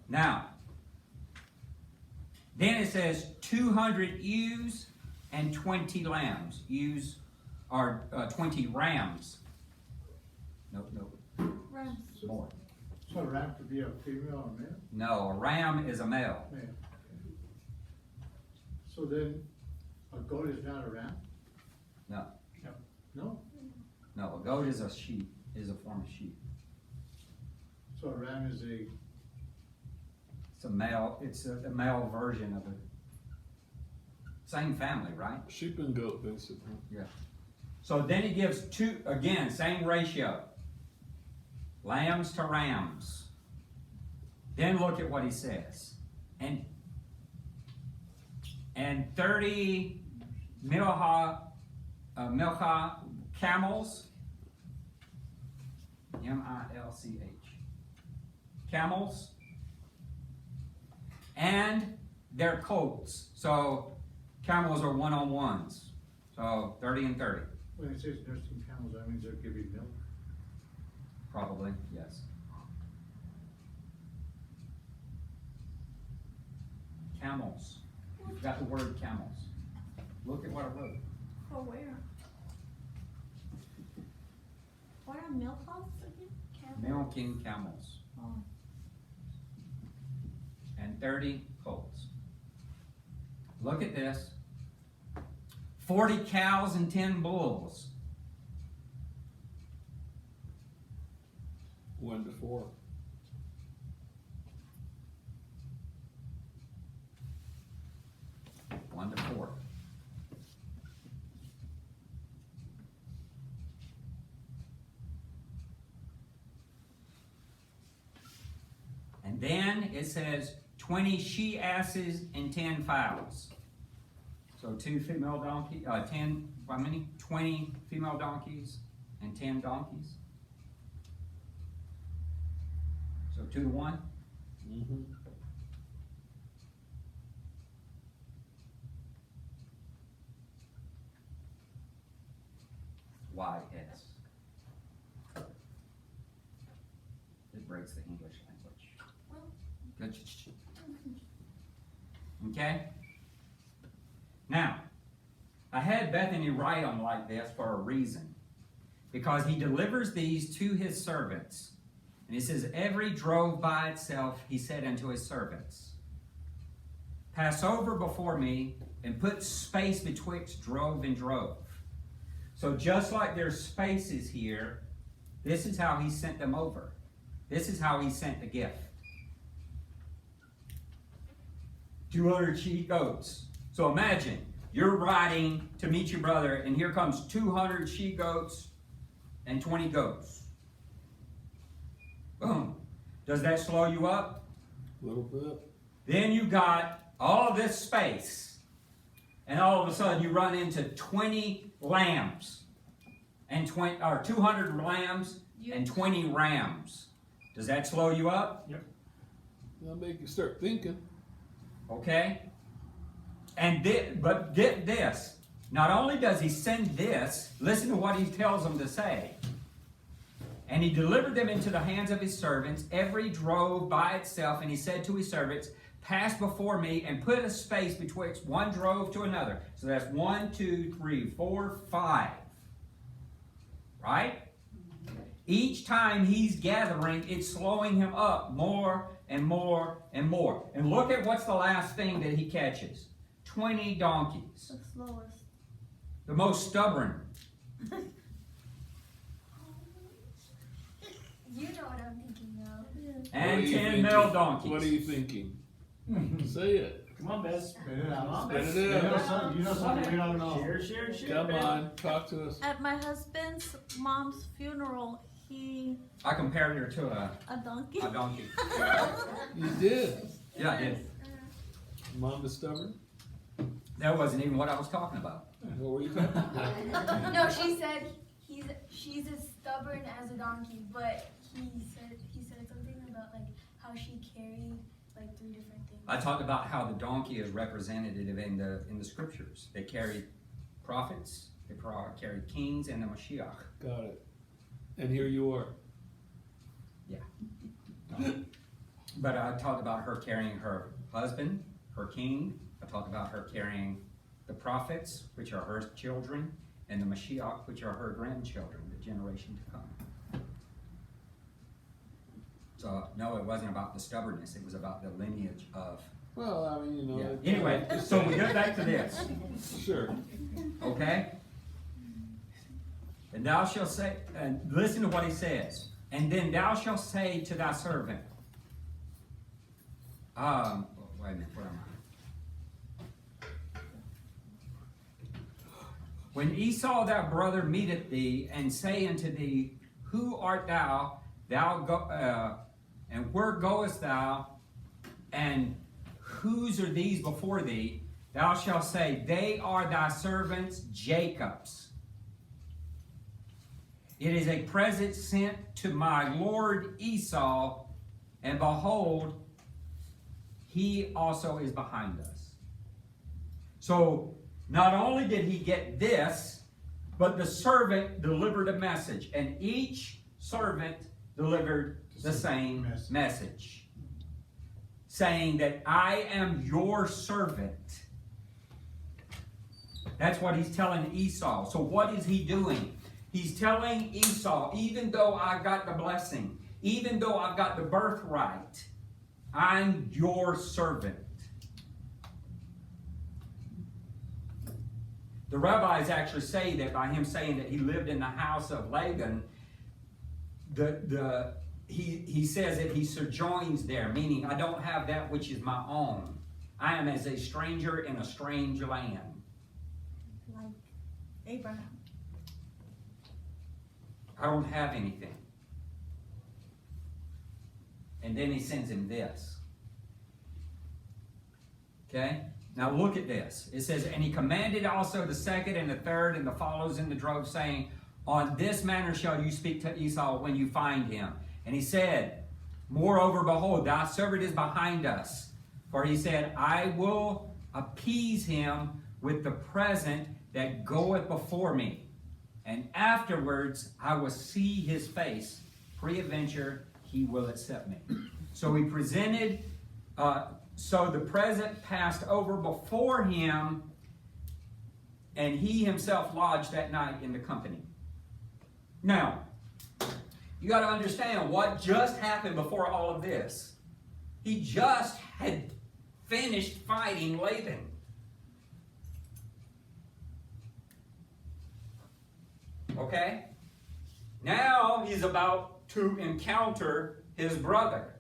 Now, then it says 200 ewes and 20 lambs. Ewes are 20 rams. Nope, Rams. more. So a ram could be a female or male? No, a ram is a male. Male. So then, a goat is not a ram? No. No? No, a goat is a sheep, is a form of sheep. So a ram is a, It's a male, it's a male version of it. Same family, right? Sheep and goat, basically. So then he gives two, again, same ratio. Lambs to rams. Then look at what he says. And 30 milcha camels. M-I-L-C-H. Camels. And their colts. So camels are one-on-ones. So 30 and 30. when it says nursing camels, that means they're giving milk? Probably, yes. Camels. You've got the word camels. Look at what I wrote. Oh, where? What are milk house again? Milking camels. Oh. And 30 colts. Look at this. 40 cows and 10 bulls. 1 to 4. One to 4. And then it says 20 she asses and 10 fowls. So 2 female donkeys, 10, how many? 20 female donkeys and 10 donkeys. So 2 to 1. Mm-hmm. YS. It breaks the English language. Good. Okay? Now, I had Bethany write them like this for a reason. Because he delivers these to his servants. And he says, every drove by itself, he said unto his servants, pass over before me and put space betwixt drove and drove. So just like there's spaces here, this is how he sent them over. This is how he sent the gift. 200 she goats. So imagine, you're riding to meet your brother, and here comes 200 she goats and 20 goats. Boom. Does that slow you up? A little bit. Then you got all this space, and all of a sudden you run into 20 lambs, and 200 lambs and 20 rams. Does that slow you up? Yep. That'll make you start thinking. Okay? And but get this. Not only does he send this, listen to what he tells them to say. And he delivered them into the hands of his servants, every drove by itself, and he said to his servants, pass before me and put a space betwixt one drove to another. So that's 1, 2, 3, 4, 5. Right? Each time he's gathering, it's slowing him up more and more and more. And look at what's the last thing that he catches. 20 donkeys. The slowest. The most stubborn. You know what I'm thinking of. What are And you 10 thinking? male donkeys. What are you thinking? Say it. Come on, Bess. Spit it out. Come on, Spit Bess. it You know out. something, you know something we don't know. Share, Come Bess. on, talk to us. At my husband's mom's funeral, he I compared her to a donkey. a donkey. You did. Yeah, I did. Mom is stubborn? That wasn't even what I was talking about. What were you talking about? No, she said she's as stubborn as a donkey, but he said something about like how she carried like 3 different things. I talked about how the donkey is representative in the scriptures. They carried prophets, they carried kings, and the Mashiach. Got it. And here you are. But I talked about her carrying her husband, her king. I talked about her carrying the prophets, which are her children, and the Mashiach, which are her grandchildren, the generation to come. So, no, it wasn't about the stubbornness, it was about the lineage of, Well, I mean, you know. yeah. Anyway, so we get back to this, Sure. okay? And thou shalt say, and listen to what he says. And then thou shalt say to thy servant, wait a minute, where am I? When Esau thy brother meeteth thee, and say unto thee, Who art thou? And where goest thou? And whose are these before thee? Thou shalt say, They are thy servants Jacob's. It is a present sent to my lord Esau, and behold, he also is behind us. So, not only did he get this, but the servant delivered a message, and each servant delivered the same message, saying that I am your servant. That's what he's telling Esau. So what is he doing? He's telling Esau, even though I got the blessing, even though I've got the birthright, I'm your servant. The rabbis actually say that by him saying that he lived in the house of Laban, he says that he sojourns there, meaning I don't have that which is my own. I am as a stranger in a strange land. Like Abraham. I don't have anything. And then he sends him this. Okay? Now look at this. It says, And he commanded also the second and the third and the follows in the drove, saying, On this manner shall you speak to Esau when you find him. And he said, Moreover, behold, thy servant is behind us. For he said, I will appease him with the present that goeth before me. And afterwards I will see his face. Peradventure he will accept me. So he presented, so the present passed over before him, and he himself lodged that night in the company. Now, you got to understand what just happened before all of this. He just had finished fighting Laban. Okay? Now he's about to encounter his brother.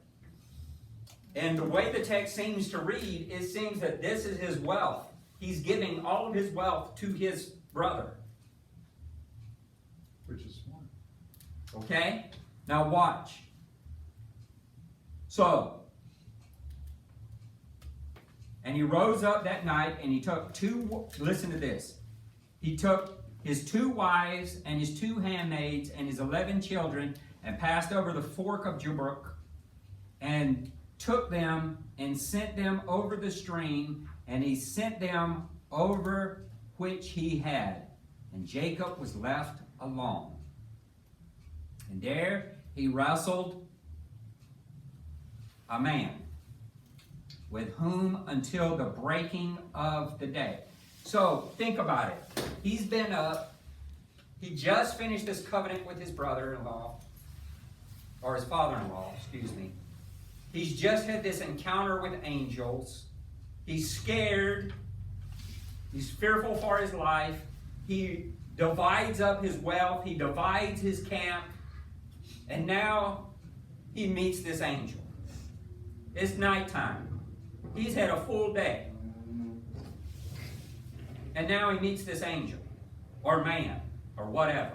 And the way the text seems to read, it seems that this is his wealth. He's giving all of his wealth to his brother. Which is smart. Okay? Now watch. So, and he rose up that night and he took listen to this. He took his 2 wives and his 2 handmaids and his 11 children and passed over the fork of Jabbok and took them and sent them over the stream, and he sent them over which he had. And Jacob was left alone. And there he wrestled a man with whom until the breaking of the day. So think about it. He's been up. He just finished this covenant with his brother-in-law, or his father-in-law, excuse me. He's just had this encounter with angels. He's scared. He's fearful for his life. He divides up his wealth. He divides his camp. And now he meets this angel. It's nighttime. He's had a full day. And now he meets this angel, or man, or whatever.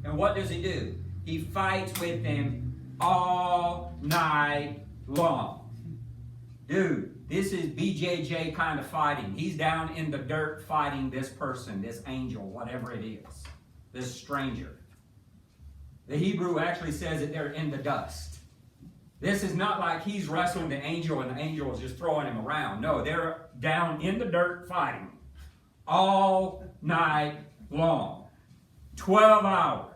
And what does he do? He fights with him all night long. Dude, this is BJJ kind of fighting. He's down in the dirt fighting this person, this angel, whatever it is, this stranger. The Hebrew actually says that they're in the dust. This is not like he's wrestling the angel and the angel is just throwing him around. No, they're down in the dirt fighting all night long. 12 hours.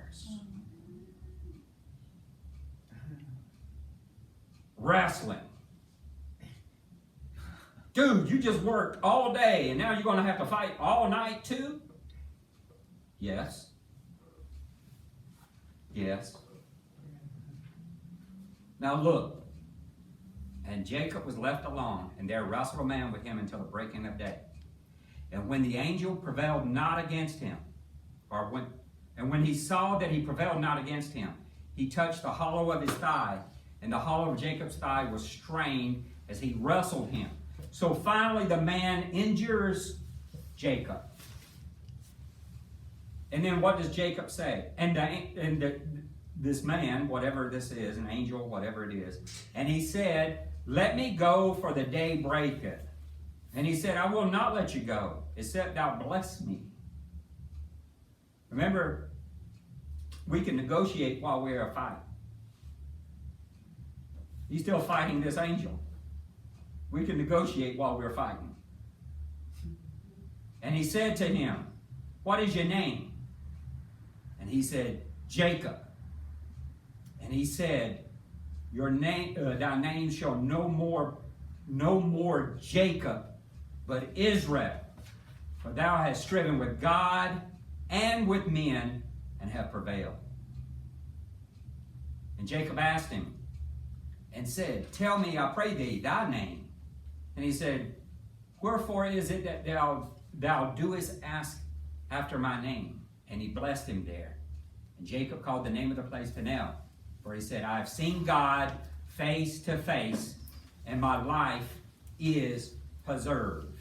Wrestling. Dude, you just worked all day and now you're going to have to fight all night too? Yes. Yes. Now look, and Jacob was left alone, and there wrestled a man with him until the breaking of day. And when the angel prevailed not against him, and when he saw that he prevailed not against him, he touched the hollow of his thigh, and the hollow of Jacob's thigh was strained as he wrestled him. So finally the man injures Jacob. And then what does Jacob say? This man, whatever this is, an angel, whatever it is, and he said, let me go, for the day breaketh. And he said, I will not let you go, except thou bless me. Remember, we can negotiate while we are fighting. He's still fighting this angel. We can negotiate while we're fighting. And he said to him, what is your name? And he said, Jacob. And he said, your name, thy name shall no more Jacob, but Israel. For thou hast striven with God and with men, and have prevailed. And Jacob asked him, and said, tell me, I pray thee, thy name. And he said, wherefore is it that thou doest ask after my name? And he blessed him there. And Jacob called the name of the place Peniel, for he said, I have seen God face to face, and my life is preserved.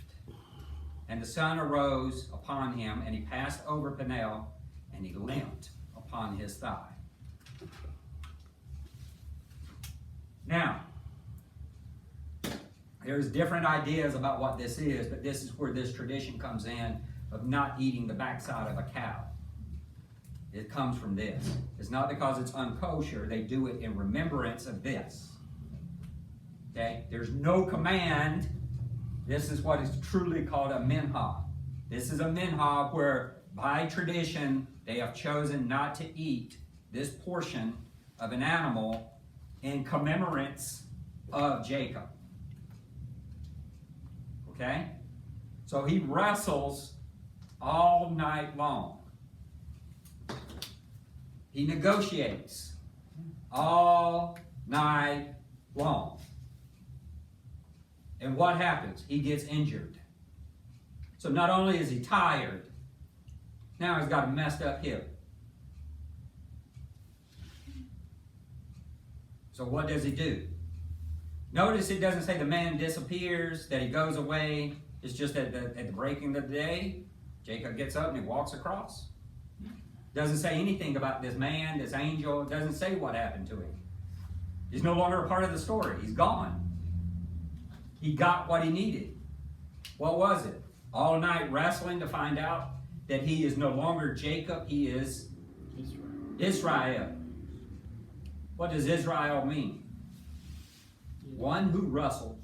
And the sun arose upon him, and he passed over Peniel, and he limped upon his thigh. Now, there's different ideas about what this is, but this is where this tradition comes in of not eating the backside of a cow. It comes from this. It's not because it's unkosher. They do it in remembrance of this. Okay? There's no command. This is what is truly called a minhag. This is a minhag where, by tradition, they have chosen not to eat this portion of an animal in commemorance of Jacob. Okay? So he wrestles all night long. He negotiates all night long. And what happens? He gets injured. So not only is he tired, now he's got a messed up hip. So what does he do? Notice it doesn't say the man disappears, that he goes away. It's just at the breaking of the day, Jacob gets up and he walks across. Doesn't say anything about this man, this angel. It doesn't say what happened to him. He's no longer a part of the story. He's gone. He got what he needed. What was it? All night wrestling to find out that he is no longer Jacob, he is Israel. What does Israel mean? One who wrestles.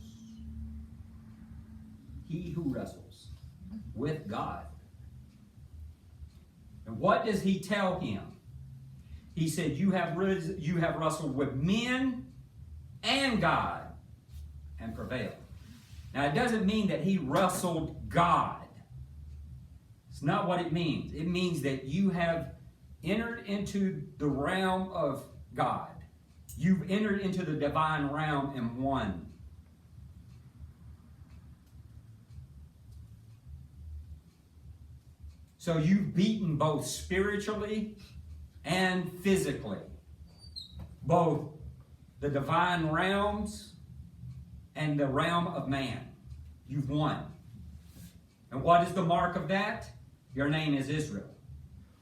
He who wrestles with God. And what does he tell him? He said, you have wrestled with men and God and prevailed. Now, it doesn't mean that he wrestled God. It's not what it means. It means that you have entered into the realm of God. You've entered into the divine realm and won. So you've beaten both spiritually and physically. Both the divine realms and the realm of man. You've won. And what is the mark of that? Your name is Israel.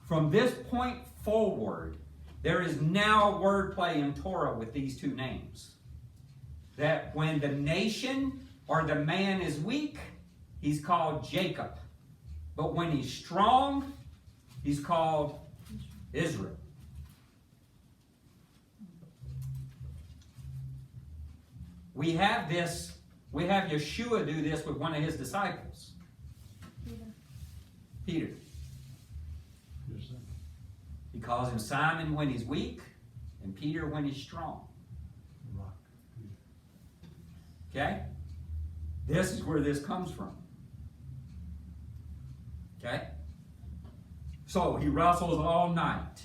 From this point forward, there is now wordplay in Torah with these two names. That when the nation or the man is weak, he's called Jacob. But when he's strong, he's called Israel. We have Yeshua do this with one of his disciples. Peter. He calls him Simon when he's weak, and Peter when he's strong. Okay? This is where this comes from. Okay? So he wrestles all night.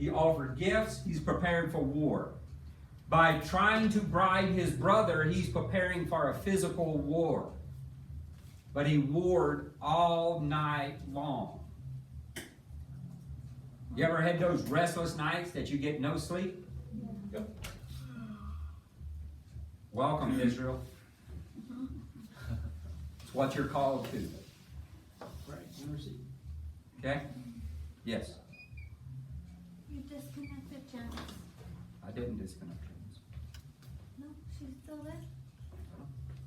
He offered gifts. He's prepared for war. By trying to bribe his brother, he's preparing for a physical war. But he warred all night long. You ever had those restless nights that you get no sleep? Yep. Welcome, Israel. It's what you're called to. Right, mercy. Okay? Yes. You disconnected Janice. I didn't disconnect you. No, she's still there.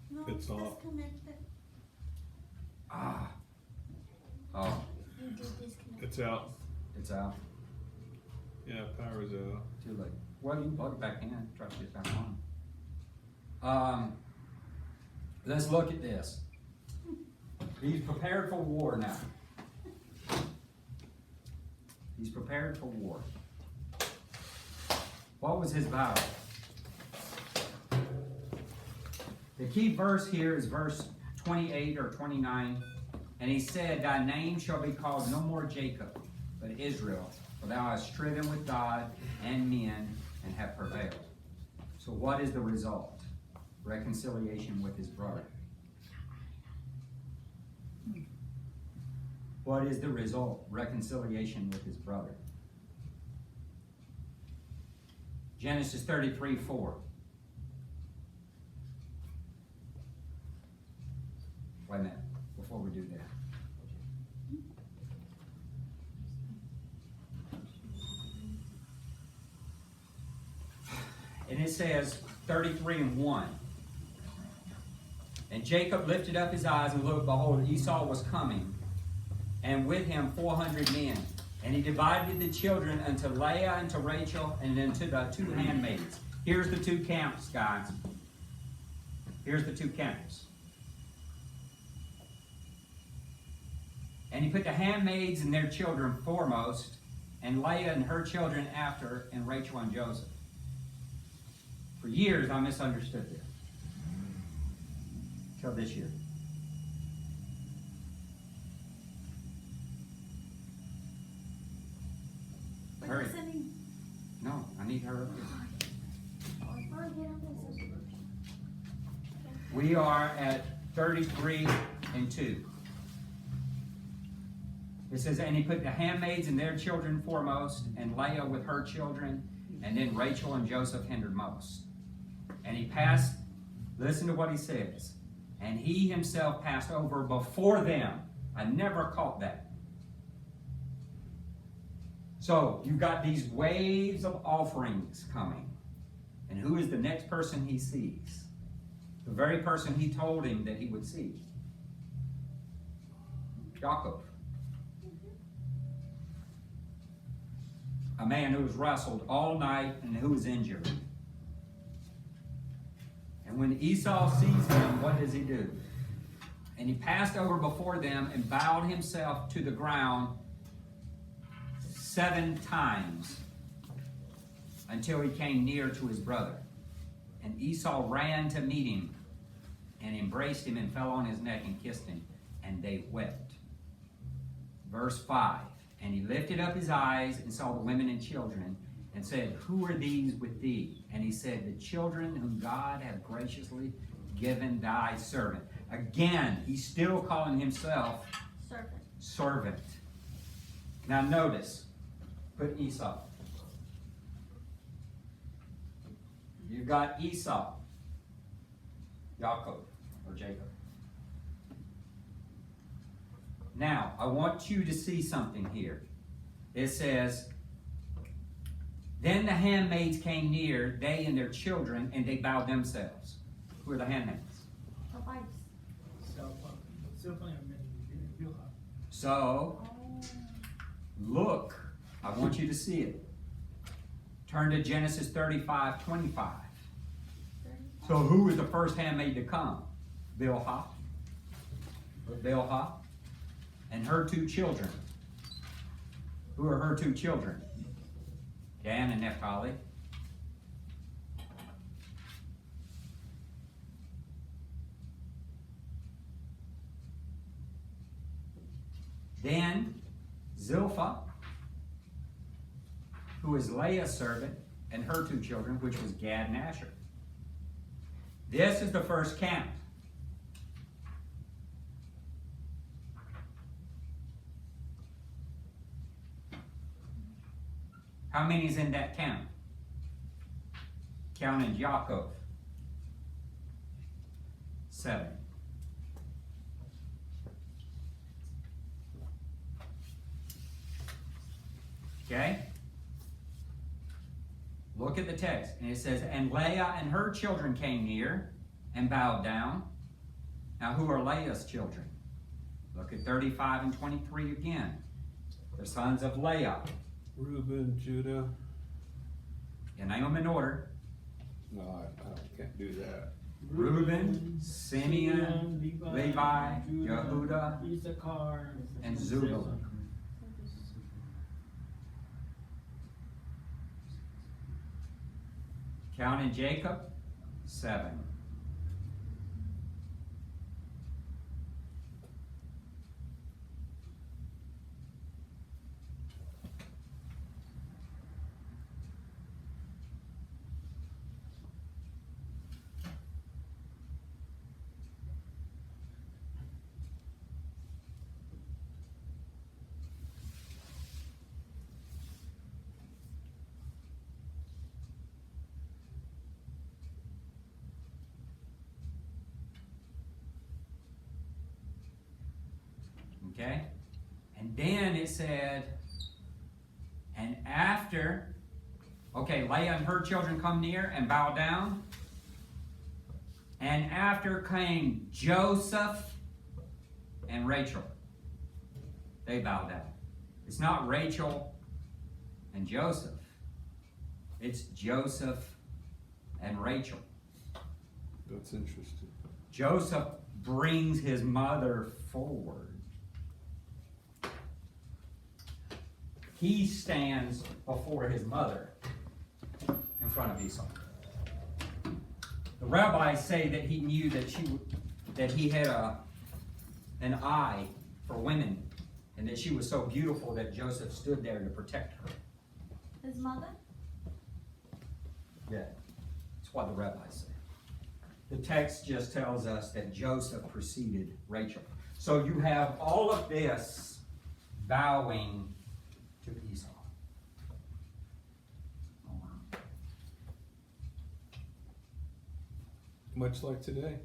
No, It's off. disconnected. Ah. Oh, You did disconnect. It's out. it's out. Yeah, power's out. Too late. Well, you can plug it back in, try to get it back on. Let's look at this. He's prepared for war now. He's prepared for war. What was his vow? The key verse here is verse 28 or 29. And he said, "Thy name shall be called no more Jacob, but Israel, for thou hast striven with God and men and have prevailed." So what is the result? Reconciliation with his brother. What is the result? Reconciliation with his brother. Genesis 33:4. Wait a minute, before we do that. And it says 33:1. And Jacob lifted up his eyes and looked, behold, Esau was coming, and with him 400 men. And he divided the children unto Leah and to Rachel and unto the two handmaids. Here's the two camps, guys. Here's the two camps. And he put the handmaids and their children foremost, and Leah and her children after, and Rachel and Joseph. For years I misunderstood this. Till this year. We're Hurry. listening. No, I need her up here. We are at 33:2. It says, and he put the handmaids and their children foremost, and Leah with her children, and then Rachel and Joseph hindered most. And he passed, listen to what he says, and he himself passed over before them. I never caught that. So you've got these waves of offerings coming. And who is the next person he sees? The very person he told him that he would see. Jacob. A man who was wrestled all night and who was injured. And when Esau sees him, what does he do? And he passed over before them and bowed himself to the ground 7 times until he came near to his brother. And Esau ran to meet him and embraced him and fell on his neck and kissed him, and they wept. Verse 5, and he lifted up his eyes and saw the women and children and said, who are these with thee? And he said, the children whom God hath graciously given thy servant. Again, he's still calling himself servant. Now notice, put Esau. You've got Esau, Jacob, or Jacob. Now, I want you to see something here. It says, then the handmaids came near, they and their children, and they bowed themselves. Who are the handmaids? The wives. So, look, I want you to see it. Turn to Genesis 35:25. So who was the first handmaid to come? Bilhah. And her 2 children. Who are her 2 children? Dan and Naphtali. Then Zilpah who is Leah's servant, and her 2 children, which was Gad and Asher. This is the first count. How many is in that count? Counting Yaakov. 7. Okay? Look at the text. And it says, and Leah and her children came near and bowed down. Now, who are Leah's children? Look at 35 and 23 again. The sons of Leah. Reuben, Judah. And name them in order. No, I can't do that. Reuben, Simeon, Levi, Yehuda, Issachar, and Zebulun. Counting Jacob, 7. Okay? And then it said, and after, okay, Leah and her children come near and bow down. And after came Joseph and Rachel. They bow down. It's not Rachel and Joseph. It's Joseph and Rachel. That's interesting. Joseph brings his mother forward. He stands before his mother in front of Esau. The rabbis say that he knew that he had an eye for women, and that she was so beautiful that Joseph stood there to protect her. His mother? Yeah, that's what the rabbis say. The text just tells us that Joseph preceded Rachel. So you have all of this bowing to Esau. Much like today.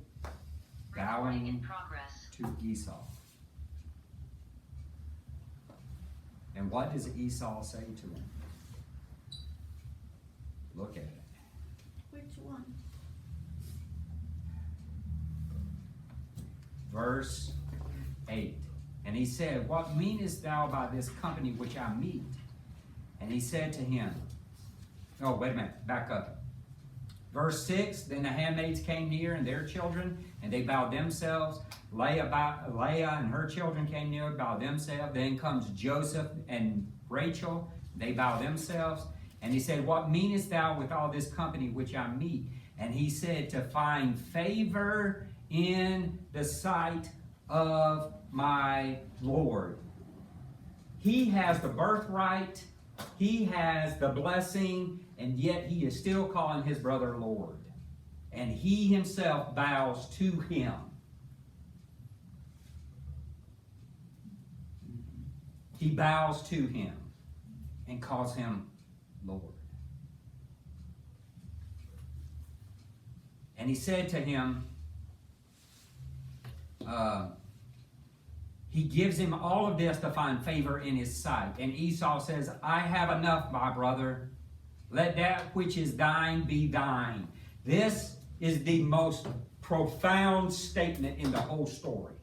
Bowing in progress. to Esau. And what does Esau say to him? Look at it. Which one? Verse 8. And he said, what meanest thou by this company which I meet? And he said to him, oh, wait a minute, back up. Verse 6, then the handmaids came near and their children, and they bowed themselves. Leah and her children came near, bowed themselves. Then comes Joseph and Rachel, they bow themselves. And he said, what meanest thou with all this company which I meet? And he said, to find favor in the sight of my Lord. He has the birthright, he has the blessing, and yet he is still calling his brother Lord. And he himself bows to him. He bows to him and calls him Lord. And he said to him, he gives him all of this to find favor in his sight. And Esau says, I have enough, my brother. Let that which is thine be thine. This is the most profound statement in the whole story.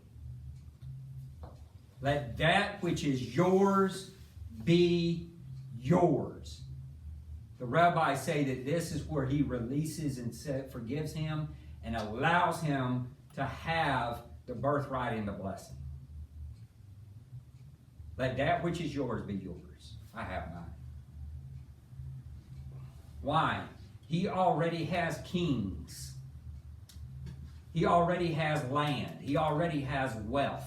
Let that which is yours be yours. The rabbis say that this is where he releases and forgives him and allows him to have the birthright and the blessing. Let that which is yours be yours. I have mine. Why? He already has kings. He already has land. He already has wealth.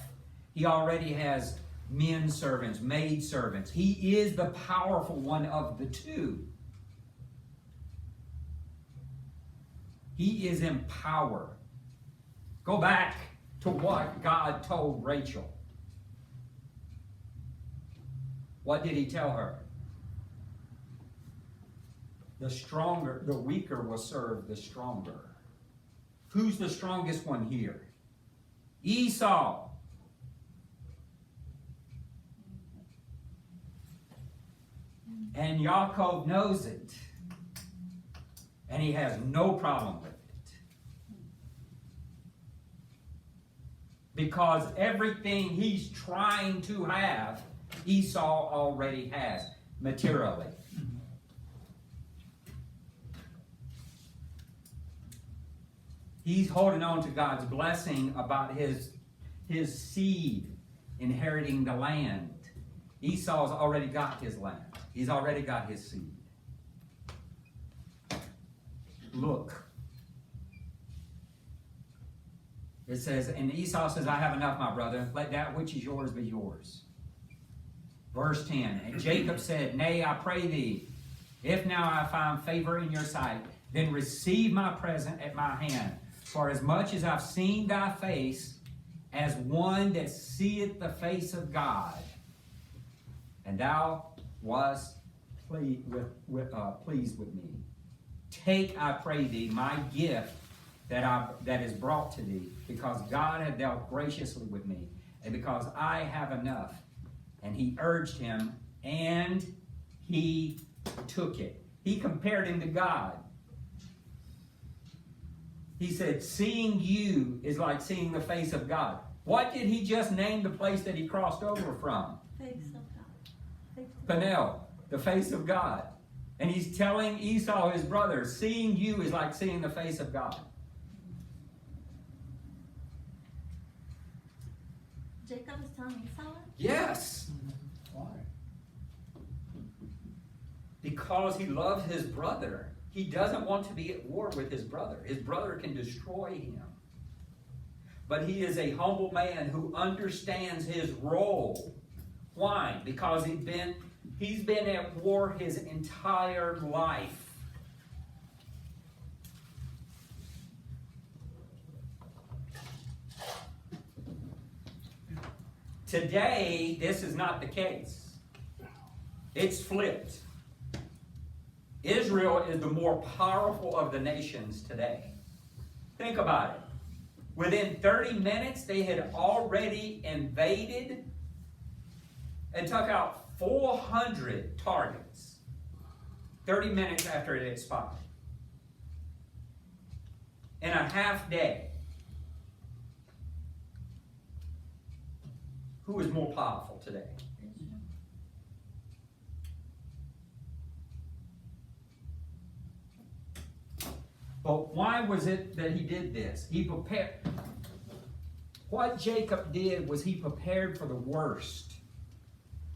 He already has men servants, maid servants. He is the powerful one of the two. He is in power. Go back to what God told Rachel. What did he tell her? The weaker will serve the stronger. Who's the strongest one here? Esau. And Yaakov knows it. And he has no problem with it. Because everything he's trying to have, Esau already has, materially. He's holding on to God's blessing about his seed inheriting the land. Esau's already got his land. He's already got his seed. Look. It says, and Esau says, I have enough, my brother. Let that which is yours be yours. Verse 10, and Jacob said, Nay, I pray thee, if now I find favor in your sight, then receive my present at my hand. For as much as I've seen thy face, as one that seeth the face of God, and thou wast pleased with me. Take, I pray thee, my gift that is brought to thee, because God hath dealt graciously with me, and because I have enough. And he urged him, and he took it. He compared him to God. He said, seeing you is like seeing the face of God. What did he just name the place that he crossed over from? Face of God. Peniel, the face of God. And he's telling Esau, his brother, seeing you is like seeing the face of God. Jacob is telling Esau? Yes. Why? Because he loves his brother. He doesn't want to be at war with his brother. His brother can destroy him. But he is a humble man who understands his role. Why? Because he's been at war his entire life. Today, this is not the case. It's flipped. Israel is the more powerful of the nations today. Think about it. Within 30 minutes, they had already invaded and took out 400 targets. 30 minutes after it expired. In a half day. Who is more powerful today? But why was it that he did this? He prepared. What Jacob did was he prepared for the worst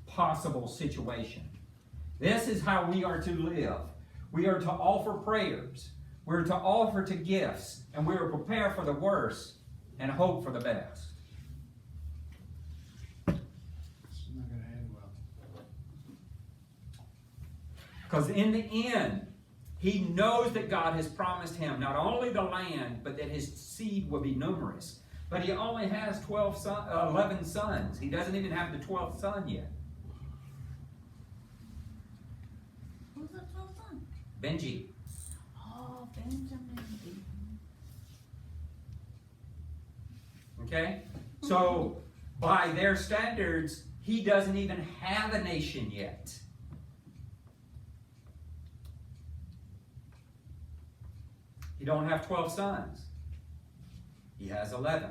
possible situation. This is how we are to live. We are to offer prayers. We're to offer to gifts. And we are prepared for the worst and hope for the best. It's not going to end well. Because in the end, he knows that God has promised him not only the land, but that his seed will be numerous. But he only has 11 sons. He doesn't even have the 12th son yet. Who's the 12th son? Benji. Oh, Benjamin. Okay? So, by their standards, he doesn't even have a nation yet. He don't have 12 sons. He has 11.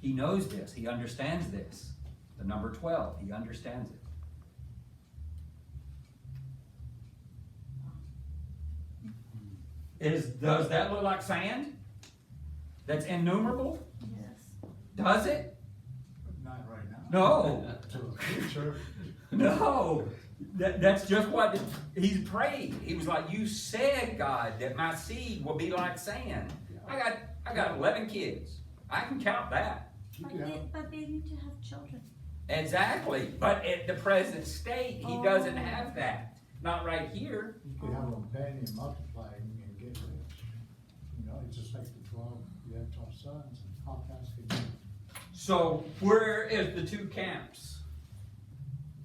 He knows this. He understands this. The number 12, he understands it. Does that look like sand? That's innumerable? Yes. Does it? But not right now. No. To the future. No. That's just what he's prayed. He was like, you said, God, that my seed will be like sand. I got 11 kids. I can count that. But they need to have children. Exactly, but at the present state, he Oh. doesn't have that. Not right here. You could have them penny and multiplying and get rich. You know, it's just like the 12, you have 12 sons, and how fast can you? So where is the two camps?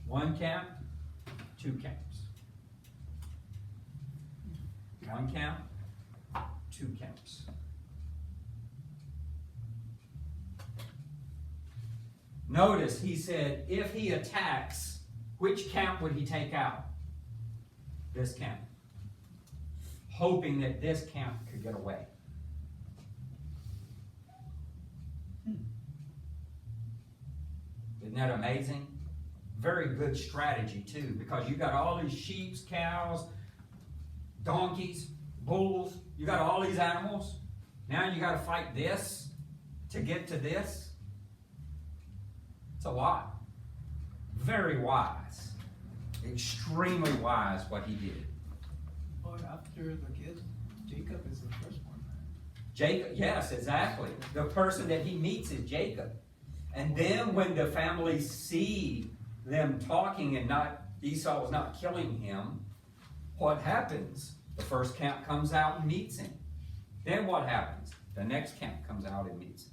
One camp, two camps. One camp, two camps. Notice he said, if he attacks, which camp would he take out? This camp. Hoping that this camp could get away. Isn't that amazing? Very good strategy too, because you got all these sheep, cows, donkeys, bulls, you got all these animals. Now you got to fight this to get to this. It's a lot. Very wise. Extremely wise what he did. But after the kids, Jacob is the first one. Jacob, yes, exactly. The person that he meets is Jacob. And then when the families see them talking and not, Esau was not killing him, what happens? The first camp comes out and meets him. Then what happens? The next camp comes out and meets him.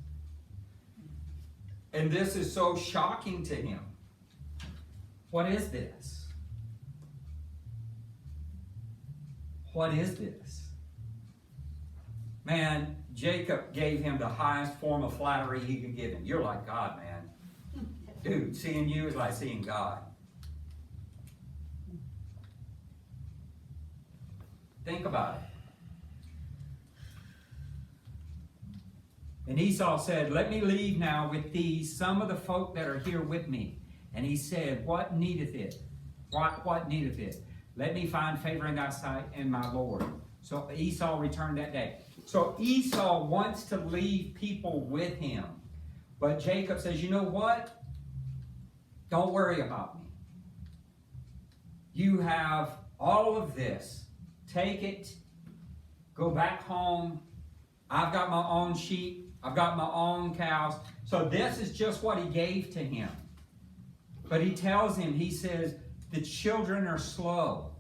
And this is so shocking to him. What is this? What is this? Man, Jacob gave him the highest form of flattery he could give him. You're like God, man. Dude, seeing you is like seeing God. Think about it. And Esau said, let me leave now with these, some of the folk that are here with me. And he said, what needeth it? What needeth it? Let me find favor in thy sight and my Lord. So Esau returned that day. So Esau wants to leave people with him. But Jacob says, you know what? Don't worry about me. You have all of this. Take it. Go back home. I've got my own sheep. I've got my own cows. So this is just what he gave to him. But he tells him, he says, the children are slow.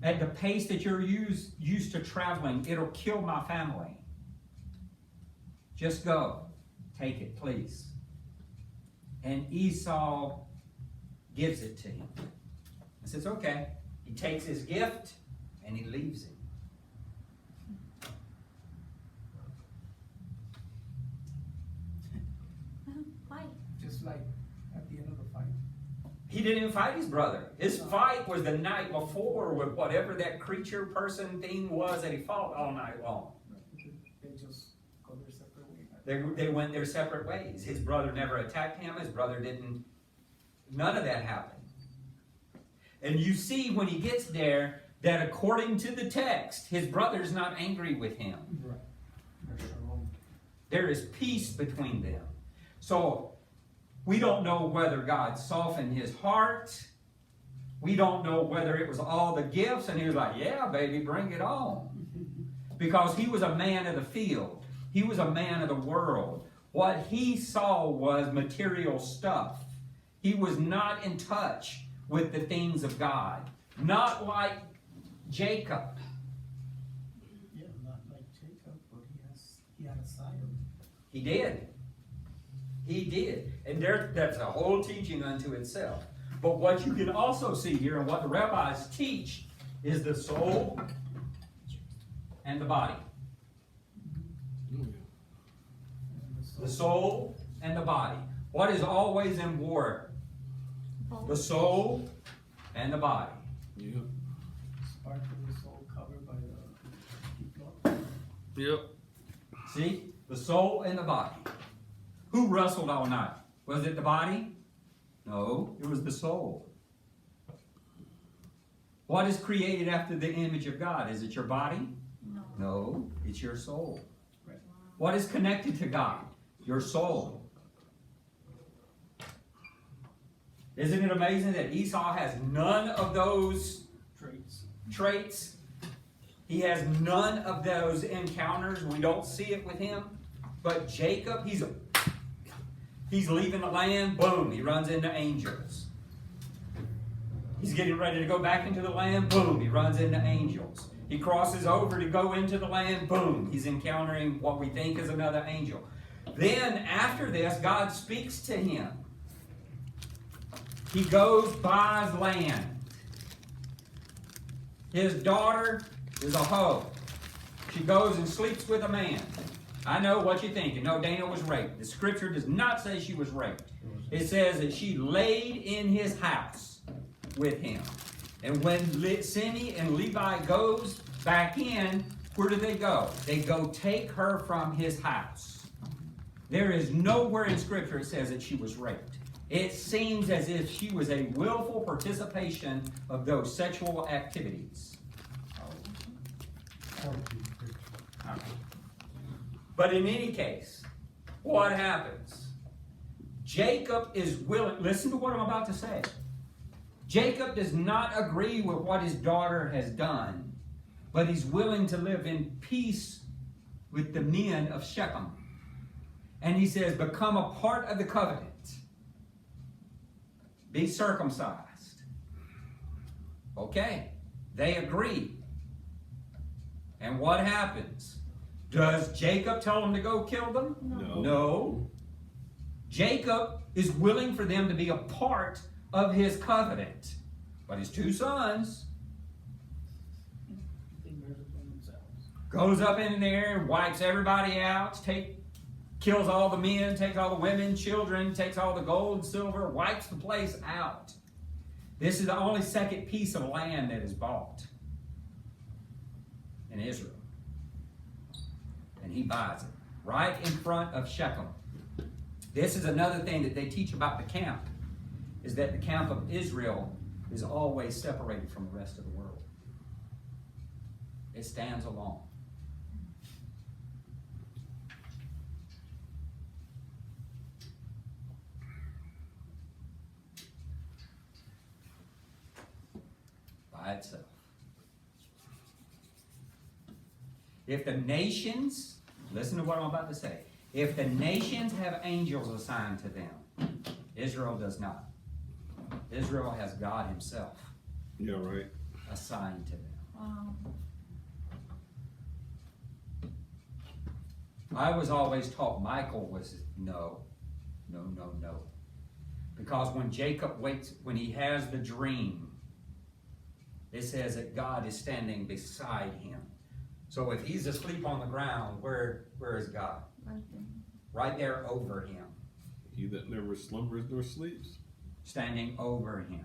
At the pace that you're used to traveling, it'll kill my family. Just go. Take it, please. And Esau gives it to him. He says, okay. He takes his gift and he leaves it. Why? Just like at the end of the fight. He didn't fight his brother. His fight was the night before with whatever that creature, person, thing was that he fought all night long. They just go their separate way. They went their separate ways. His brother never attacked him. His brother didn't. None of that happened. And you see when he gets there that according to the text, his brother's not angry with him. Right. They're shalom. There is peace between them. So we don't know whether God softened his heart. We don't know whether it was all the gifts and he was like, yeah, baby, bring it on. Because he was a man of the field. He was a man of the world. What he saw was material stuff. He was not in touch with the things of God. Not like Jacob. Yeah, not like Jacob, but he had a side of it. He did. He did. And that's a whole teaching unto itself. But what you can also see here, and what the rabbis teach, is the soul and the body. The soul and the body. What is always in war? The soul and the body. Yep. Spark of the soul covered by the blood. Yep. See? The soul and the body. Who wrestled all night? Was it the body? No, it was the soul. What is created after the image of God? Is it your body? No. No, it's your soul. Right. What is connected to God? Your soul. Isn't it amazing that Esau has none of those traits? He has none of those encounters. We don't see it with him. But Jacob, he's leaving the land, boom, he runs into angels. He's getting ready to go back into the land, boom, he runs into angels. He crosses over to go into the land, boom, he's encountering what we think is another angel. Then after this, God speaks to him. He goes, buys land. His daughter is a hoe. She goes and sleeps with a man. I know what you're thinking. No, Dana was raped. The scripture does not say she was raped. It says that she laid in his house with him. And when Simeon and Levi goes back in, where do they go? They go take her from his house. There is nowhere in scripture it says that she was raped. It seems as if she was a willful participation of those sexual activities. But in any case, what happens? Jacob is willing, listen to what I'm about to say. Jacob does not agree with what his daughter has done, but he's willing to live in peace with the men of Shechem. And he says, become a part of the covenant. Be circumcised. Okay, they agree. And what happens? Does Jacob tell them to go kill them? No. No. Jacob is willing for them to be a part of his covenant. But his two sons goes up in there and wipes everybody out, kills all the men, takes all the women, children, takes all the gold, silver, wipes the place out. This is the only second piece of land that is bought in Israel. And he buys it right in front of Shechem. This is another thing that they teach about the camp, is that the camp of Israel is always separated from the rest of the world. It stands alone. By itself. If the nations, listen to what I'm about to say, if the nations have angels assigned to them, Israel does not. Israel has God himself Yeah, right. assigned to them. Wow. I was always taught Michael was no. Because when Jacob waits, when he has the dream, it says that God is standing beside him. So if he's asleep on the ground, where is God? Right there. Right there over him. He that never slumbers nor sleeps. Standing over him.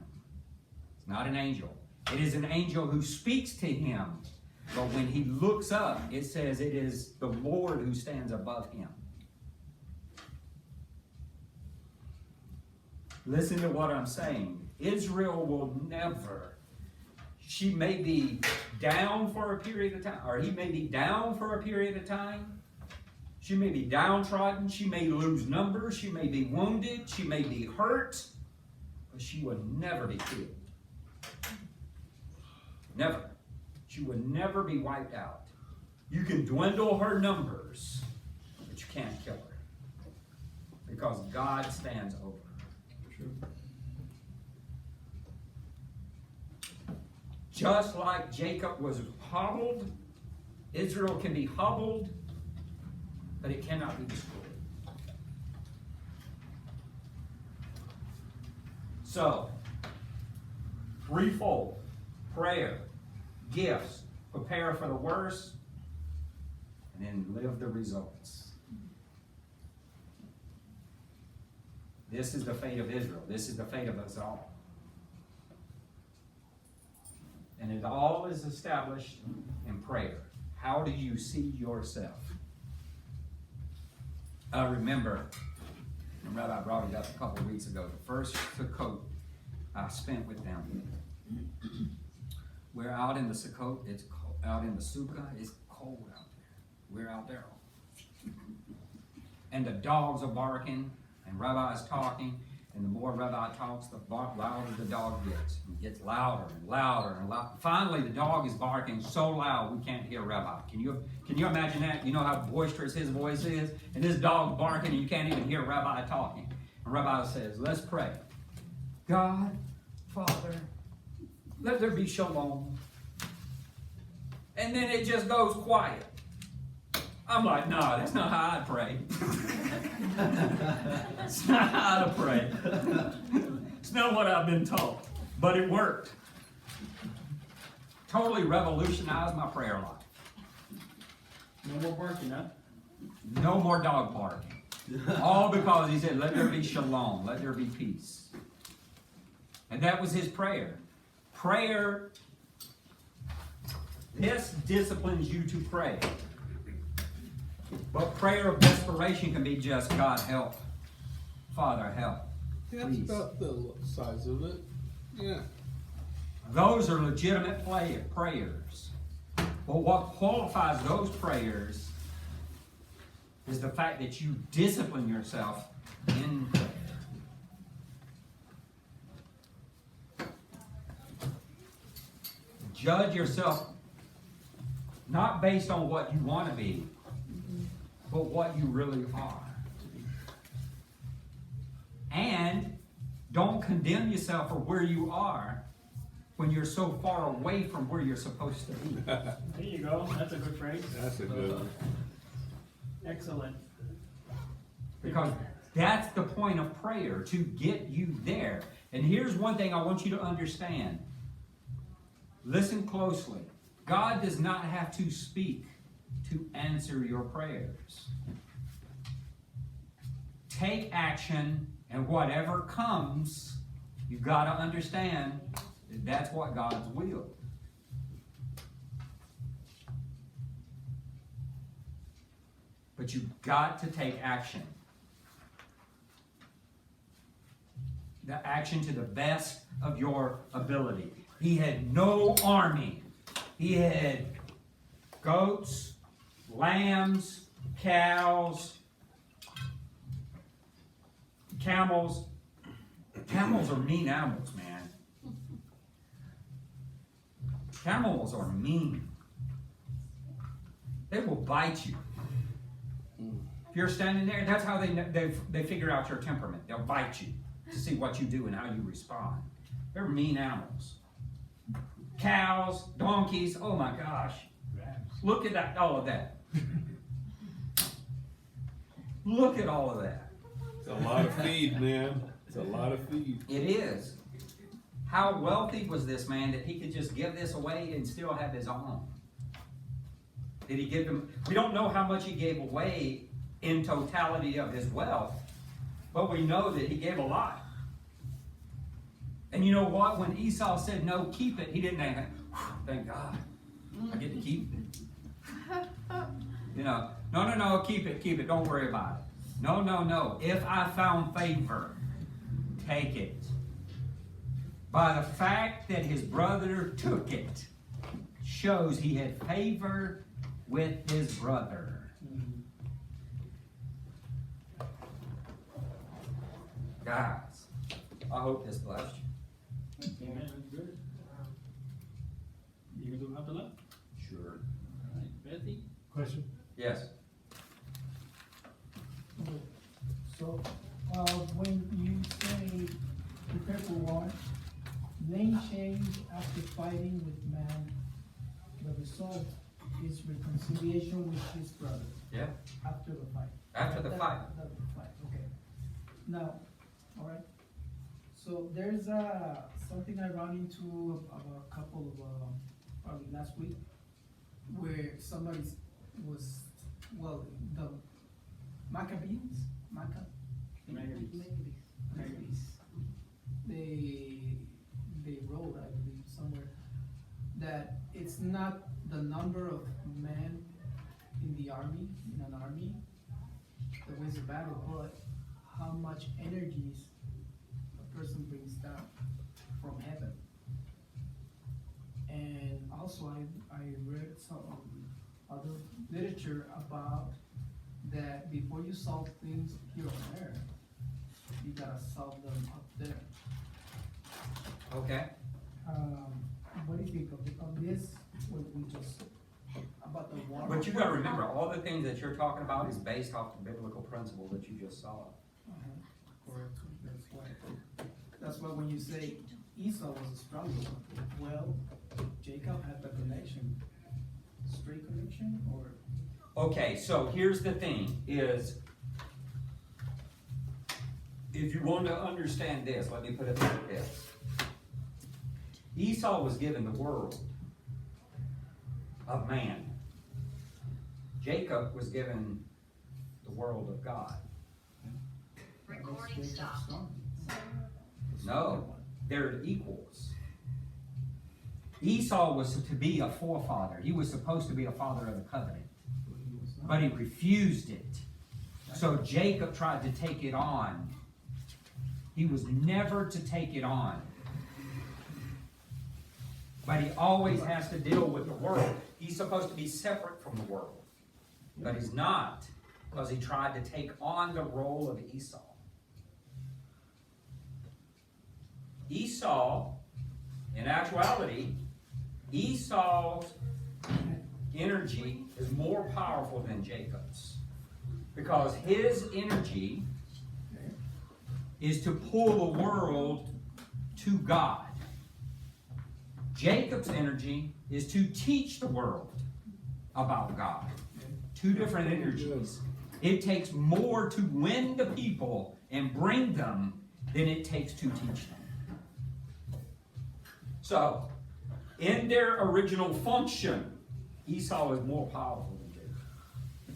It's not an angel. It is an angel who speaks to him. But when he looks up, it says it is the Lord who stands above him. Listen to what I'm saying. Israel will never. She may be down for a period of time, or he may be down for a period of time. She may be downtrodden. She may lose numbers. She may be wounded. She may be hurt. But she will never be killed. Never. She will never be wiped out. You can dwindle her numbers, but you can't kill her. Because God stands over her. True. Just like Jacob was hobbled, Israel can be hobbled, but it cannot be destroyed. So, threefold: prayer, gifts, prepare for the worst, and then live the results. This is the fate of Israel. This is the fate of us all. And it all is established in prayer. How do you see yourself? I remember, and Rabbi brought it up a couple of weeks ago, the first Sukkot I spent with them. We're out in the Sukkot, it's cold, out in the Sukkah, it's cold out there. We're out there. And the dogs are barking, and Rabbi's talking, And the more Rabbi talks, the louder the dog gets. It gets louder and louder and louder. Finally, the dog is barking so loud we can't hear Rabbi. Can you imagine that? You know how boisterous his voice is? And this dog's barking and you can't even hear Rabbi talking. And Rabbi says, let's pray. God, Father, let there be shalom. And then it just goes quiet. I'm like, no, that's not how I pray. It's not how to pray. It's not what I've been taught. But it worked. Totally revolutionized my prayer life. No more barking, huh? No more dog barking. All because he said, let there be shalom, let there be peace. And that was his prayer. Prayer, this disciplines you to pray. But prayer of desperation can be just, God help. Father help. That's Please. about the size of it. Yeah. Those are legitimate prayers. But what qualifies those prayers is the fact that you discipline yourself in prayer. Judge yourself not based on what you want to be, but what you really are. And don't condemn yourself for where you are when you're so far away from where you're supposed to be. There you go. That's a good phrase. That's a good one. Excellent. Because that's the point of prayer, to get you there. And here's one thing I want you to understand. Listen closely. God does not have to speak to answer your prayers. Take action, and whatever comes, you've got to understand that that's what God's will. But you've got to take action. The action to the best of your ability. He had no army. He had goats, lambs, cows, camels. Camels are mean animals, man. Camels are mean. They will bite you. If you're standing there, that's how they figure out your temperament. They'll bite you to see what you do and how you respond. They're mean animals. Cows, donkeys, oh my gosh. Look at that, all of that. Look at all of that. It's a lot of feed, man. It's a lot of feed. It is. How wealthy was this man that he could just give this away and still have his own? Did he give them? We don't know how much he gave away in totality of his wealth, but we know that he gave a lot. And you know what? When Esau said, no, keep it, he didn't think, thank God, I get to keep it. You know, no, keep it, don't worry about it. No, if I found favor, take it. By the fact that his brother took it, shows he had favor with his brother. Guys, I hope this blessed you. Amen. That's good. You gonna do half the lot? Sure. All right. Betty? Question? Yes. So, when you say prepare for war, name change after fighting with man, the result is reconciliation with his brother Yeah. after the fight. After the fight. After the fight, okay. Now, all right. So there's something I ran into a couple of probably last week, where somebody was, well, the Maccabees, they wrote, I believe, somewhere, that it's not the number of men in the army, in an army, that wins the battle, but how much energies a person brings down from heaven. And also I read some other literature about that before you solve things here on earth, you gotta solve them up there. Okay? What do you think of this, what we just, about the water? But you gotta remember, all the things that you're talking about is based off the biblical principle that you just saw. Correct, that's why when you say Esau was a stronger one, well, Jacob had the connection, straight connection, or? Okay, so here's the thing, is, if you want to understand this, let me put it like this. Esau was given the world of man. Jacob was given the world of God. Recording stopped. No, they're equals. Esau was to be a forefather. He was supposed to be a father of the covenant, but he refused it. So Jacob tried to take it on. He was never to take it on. But he always has to deal with the world. He's supposed to be separate from the world. But he's not, because he tried to take on the role of Esau. Esau, in actuality, Esau's energy is more powerful than Jacob's. Because his energy is to pull the world to God. Jacob's energy is to teach the world about God. Two different energies. It takes more to win the people and bring them than it takes to teach them. So, in their original function, Esau is more powerful than Jacob.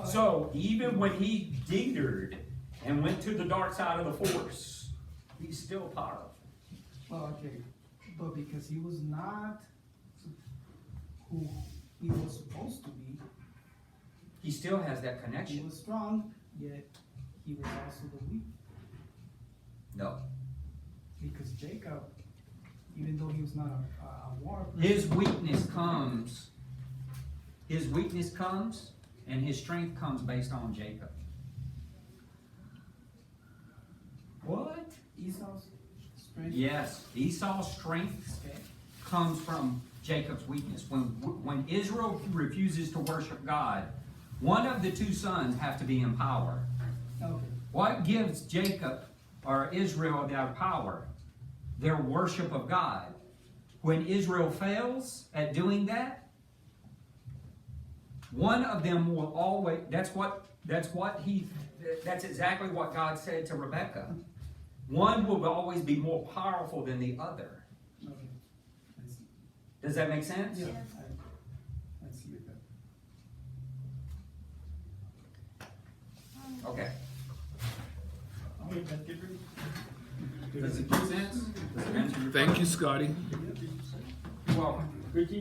So, even when he deterred and went to the dark side of the force, he's still powerful. Well, okay, but because he was not who he was supposed to be, He still has that he connection. was strong, yet he was also the weak. No. Because Jacob, even though he was not a war person, His weakness comes, and his strength comes based on Jacob. What? Esau's strength. Yes, Esau's strength Okay. comes from Jacob's weakness. When Israel refuses to worship God, one of the two sons have to be in power. Okay. What gives Jacob or Israel their power? Their worship of God. When Israel fails at doing that, one of them will always, that's exactly what God said to Rebekah. One will always be more powerful than the other. Okay. I see. Does that make sense? Yeah, Yes. I see it. Okay. Okay, let's get ready. Does it make sense? Does it answer your Thank you, Scotty. You're welcome. Ricky?